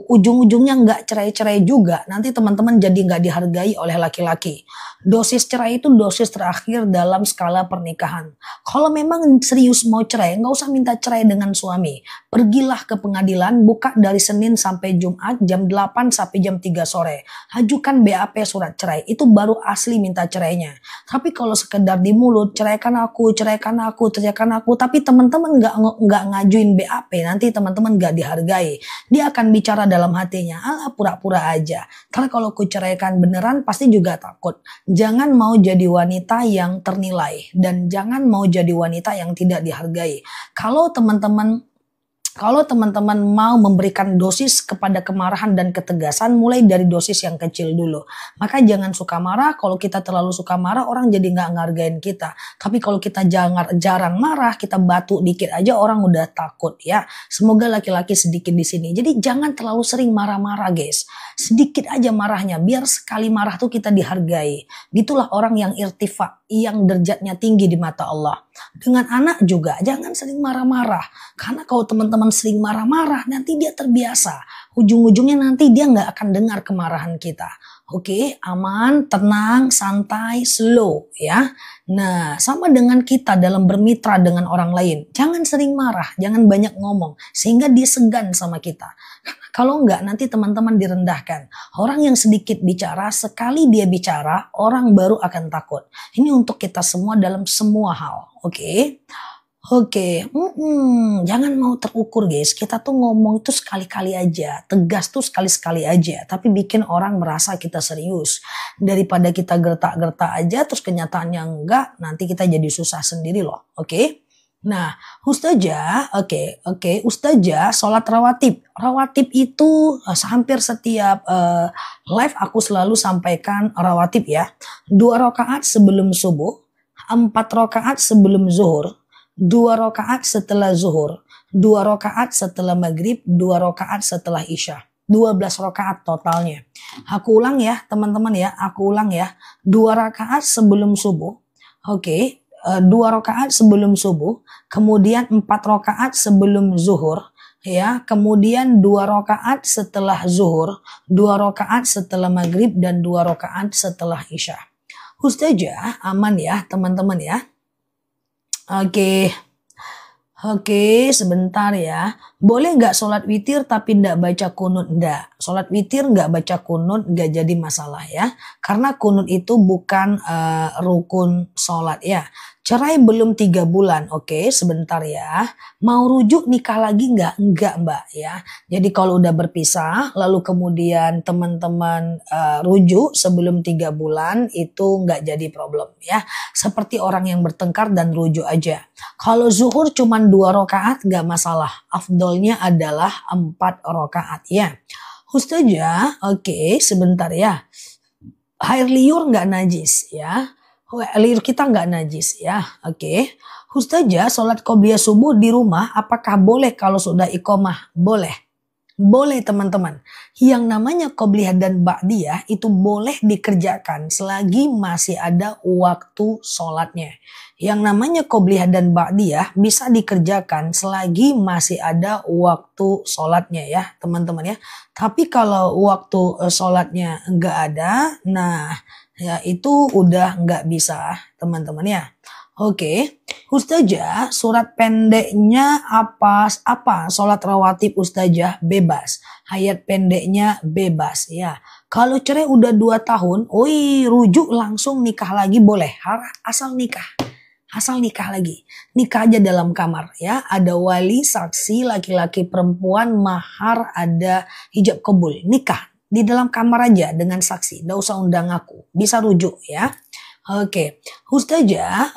ujung-ujungnya nggak cerai-cerai juga. Nanti teman-teman jadi nggak dihargai oleh laki-laki. Dosis cerai itu dosis terakhir dalam skala pernikahan. Kalau memang serius mau cerai, nggak usah minta cerai dengan suami. Pergilah ke pengadilan, buka dari Senin sampai Jumat jam 8 sampai jam 3 sore. Ajukan BAP surat cerai, itu baru asli minta cerainya. Tapi kalau sekedar di mulut, ceraikan aku, tapi teman-teman nggak ngajuin BAP, nanti teman-teman nggak dihargai. Dia akan bicara dalam hatinya, alah pura-pura aja. Karena kalau ku ceraikan beneran pasti juga takut. Jangan mau jadi wanita yang ternilai dan jangan mau jadi wanita yang tidak dihargai. Kalau teman-teman mau memberikan dosis kepada kemarahan dan ketegasan, mulai dari dosis yang kecil dulu. Maka jangan suka marah. Kalau kita terlalu suka marah, orang jadi nggak ngargain kita. Tapi kalau kita jarang marah, kita batuk dikit aja orang udah takut ya. Semoga laki-laki sedikit di sini. Jadi jangan terlalu sering marah-marah guys. Sedikit aja marahnya, biar sekali marah tuh kita dihargai. Gitulah orang yang irtifa, yang derajatnya tinggi di mata Allah. Dengan anak juga jangan sering marah-marah. Karena kalau teman-teman sering marah-marah, nanti dia terbiasa. Ujung-ujungnya nanti dia nggak akan dengar kemarahan kita. Oke, aman, tenang, santai, slow ya. Nah, sama dengan kita dalam bermitra dengan orang lain. Jangan sering marah, jangan banyak ngomong. Sehingga dia segan sama kita. Karena kalau enggak, nanti teman-teman direndahkan. Orang yang sedikit bicara, sekali dia bicara, orang baru akan takut. Ini untuk kita semua dalam semua hal. Oke. Jangan mau terukur guys. Kita tuh ngomong itu sekali-kali aja. Tegas tuh sekali-sekali aja. Tapi bikin orang merasa kita serius. Daripada kita gertak-gertak aja terus kenyataannya enggak. Nanti kita jadi susah sendiri loh. Oke. Nah, Ustazah, Ustazah sholat rawatib. Rawatib itu hampir setiap live aku selalu sampaikan rawatib ya. 2 rakaat sebelum subuh, 4 rakaat sebelum zuhur, 2 rakaat setelah zuhur, 2 rakaat setelah maghrib, 2 rakaat setelah isya. 12 rakaat totalnya. Aku ulang ya teman-teman ya, 2 rakaat sebelum subuh. 2 rakaat sebelum subuh, kemudian 4 rakaat sebelum zuhur, ya, kemudian 2 rakaat setelah zuhur, 2 rakaat setelah maghrib, dan 2 rakaat setelah isya. Ustazah, aman ya teman-teman ya. Oke, sebentar ya. Boleh nggak sholat witir tapi nggak baca kunut? Nggak. Sholat witir nggak baca kunut nggak jadi masalah ya. Karena kunut itu bukan rukun sholat ya. Cerai belum 3 bulan. Oke, sebentar ya. Mau rujuk nikah lagi nggak? Nggak mbak ya. Jadi kalau udah berpisah lalu kemudian teman-teman rujuk sebelum 3 bulan itu nggak jadi problem ya. Seperti orang yang bertengkar dan rujuk aja. Kalau zuhur cuma 2 rakaat nggak masalah. Afdolnya adalah 4 rakaat ya. Ustazah, sebentar ya. Air liur nggak najis ya. Liur kita nggak najis ya. Ustazah, sholat qobliyah subuh di rumah apakah boleh kalau sudah iqomah? Boleh. Boleh teman-teman. Yang namanya qobliyah dan ba'diyah itu boleh dikerjakan selagi masih ada waktu sholatnya. Yang namanya qobliyah dan ba'diyah bisa dikerjakan selagi masih ada waktu sholatnya ya teman-teman ya. Tapi kalau waktu sholatnya nggak ada, nah ya itu udah nggak bisa teman-teman ya. Ustazah, surat pendeknya apa? Sholat rawatib Ustazah bebas. Ayat pendeknya bebas ya. Kalau cerai udah 2 tahun, rujuk langsung nikah lagi boleh. Asal nikah lagi. Nikah aja dalam kamar ya. Ada wali, saksi, laki-laki, perempuan, mahar, ada hijab kabul. Nikah di dalam kamar aja dengan saksi. Nggak usah undang aku. Bisa rujuk ya. Ustazah,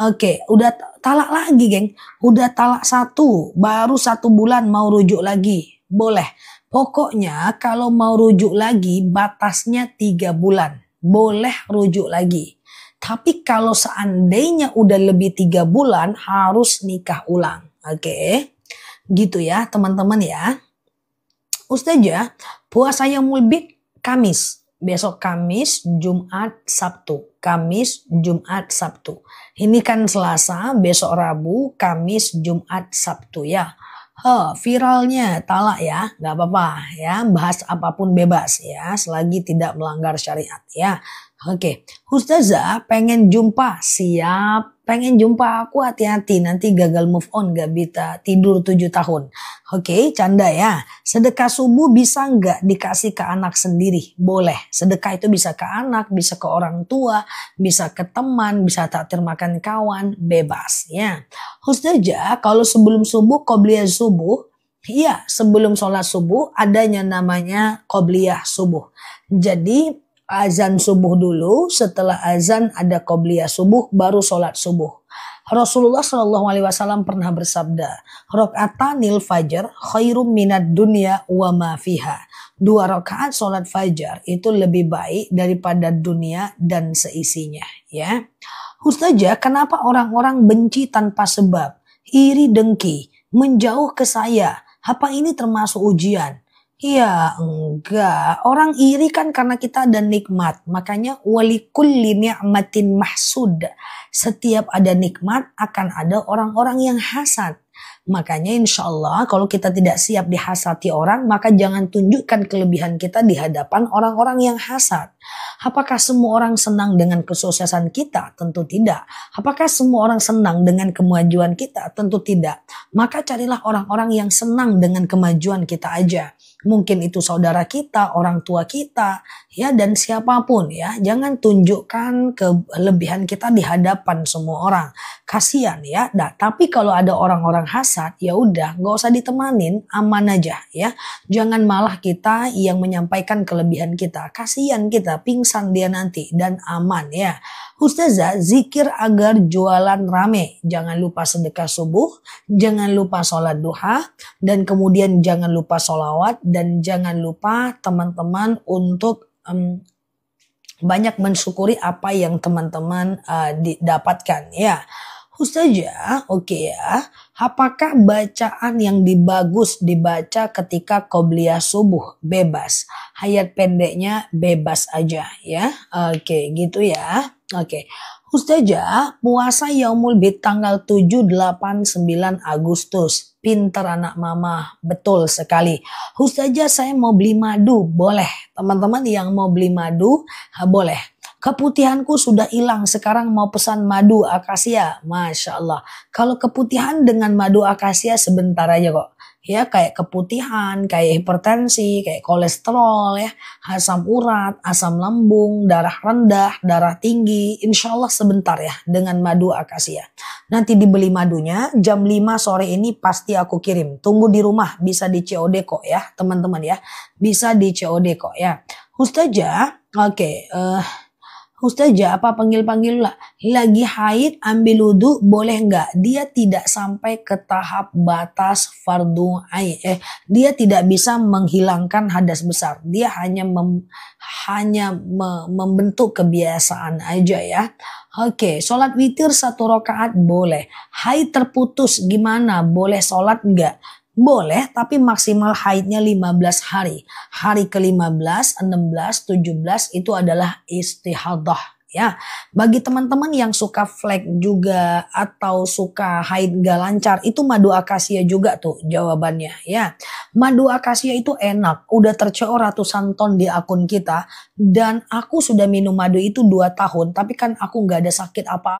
udah talak lagi geng. Udah talak 1, baru 1 bulan mau rujuk lagi. Boleh. Pokoknya kalau mau rujuk lagi batasnya 3 bulan. Boleh rujuk lagi. Tapi kalau seandainya udah lebih 3 bulan harus nikah ulang. Gitu ya teman-teman ya. Ustazah, puasa yaumul bid Kamis. Besok Kamis, Jumat, Sabtu. Kamis, Jumat, Sabtu. Ini kan Selasa, besok Rabu, Kamis, Jumat, Sabtu ya. Viralnya talak ya, nggak apa-apa ya, bahas apapun bebas ya, selagi tidak melanggar syariat ya. Oke, Ustazah pengen jumpa, siap. Pengen jumpa aku, hati-hati nanti gagal move on, gak bisa tidur 7 tahun. Oke, canda ya. Sedekah subuh bisa nggak dikasih ke anak sendiri? Boleh. Sedekah itu bisa ke anak, bisa ke orang tua, bisa ke teman, bisa takdir makan kawan, bebas ya. Ustazah, kalau sebelum subuh, qobliyah subuh, iya sebelum sholat subuh adanya namanya qobliyah subuh. Jadi azan subuh dulu, setelah azan ada qobliyah subuh, baru sholat subuh. Rasulullah Shallallahu Alaihi Wasallam pernah bersabda, "Rokaatanil fajar khairum minad dunya wa ma fiha." 2 rakaat sholat fajar itu lebih baik daripada dunia dan seisinya. Ya, Ustazah, kenapa orang-orang benci tanpa sebab, iri dengki, menjauh ke saya? Apa ini termasuk ujian? Iya, enggak. Orang iri kan karena kita ada nikmat. Makanya walikulli ni'matin mahsud. Setiap ada nikmat akan ada orang-orang yang hasad. Makanya insya Allah kalau kita tidak siap dihasati orang, maka jangan tunjukkan kelebihan kita di hadapan orang-orang yang hasad. Apakah semua orang senang dengan kesuksesan kita? Tentu tidak. Apakah semua orang senang dengan kemajuan kita? Tentu tidak. Maka carilah orang-orang yang senang dengan kemajuan kita aja. Mungkin itu saudara kita, orang tua kita, ya, dan siapapun ya. Jangan tunjukkan kelebihan kita di hadapan semua orang. Kasihan ya. Nah, tapi kalau ada orang-orang hasad, ya udah, nggak usah ditemanin, aman aja ya. Jangan malah kita yang menyampaikan kelebihan kita. Kasihan kita, pingsan dia nanti dan aman ya. Ustazah, zikir agar jualan rame. Jangan lupa sedekah subuh, jangan lupa sholat duha, dan kemudian jangan lupa sholawat, dan jangan lupa teman-teman untuk banyak mensyukuri apa yang teman-teman didapatkan ya. Ustazah, oke ya. Apakah bacaan yang bagus dibaca ketika qobliyah subuh? Bebas. Hayat pendeknya bebas aja ya. Oke, gitu ya. Oke. Ustazah, puasa Yaumul Bid tanggal 7, 8, 9 Agustus. Pinter anak mama, betul sekali. Ustazah, saya mau beli madu, boleh. Teman-teman yang mau beli madu, boleh. Keputihanku sudah hilang, sekarang mau pesan madu akasia. Masya Allah. Kalau keputihan dengan madu akasia sebentar aja kok. Ya, kayak keputihan, kayak hipertensi, kayak kolesterol ya, asam urat, asam lambung, darah rendah, darah tinggi, insya Allah sebentar ya dengan madu akasia. Nanti dibeli madunya jam 5 sore ini pasti aku kirim. Tunggu di rumah, bisa di COD kok ya teman-teman ya. Bisa di COD kok ya. Ustazah, oke. Ustazah, apa panggil-panggil lah. Lagi haid ambil wudhu boleh nggak? Dia tidak sampai ke tahap batas fardu ain. Dia tidak bisa menghilangkan hadas besar. Dia hanya membentuk kebiasaan aja ya. Oke, sholat witir 1 rakaat boleh. Haid terputus gimana? Boleh sholat nggak? Boleh, tapi maksimal haidnya 15 hari. Hari ke-15, 16, 17 itu adalah istihadah ya. Bagi teman-teman yang suka flek juga atau suka haid gak lancar, itu madu akasia juga tuh jawabannya ya. Madu akasia itu enak, udah terceor ratusan ton di akun kita, dan aku sudah minum madu itu 2 tahun, tapi kan aku gak ada sakit apa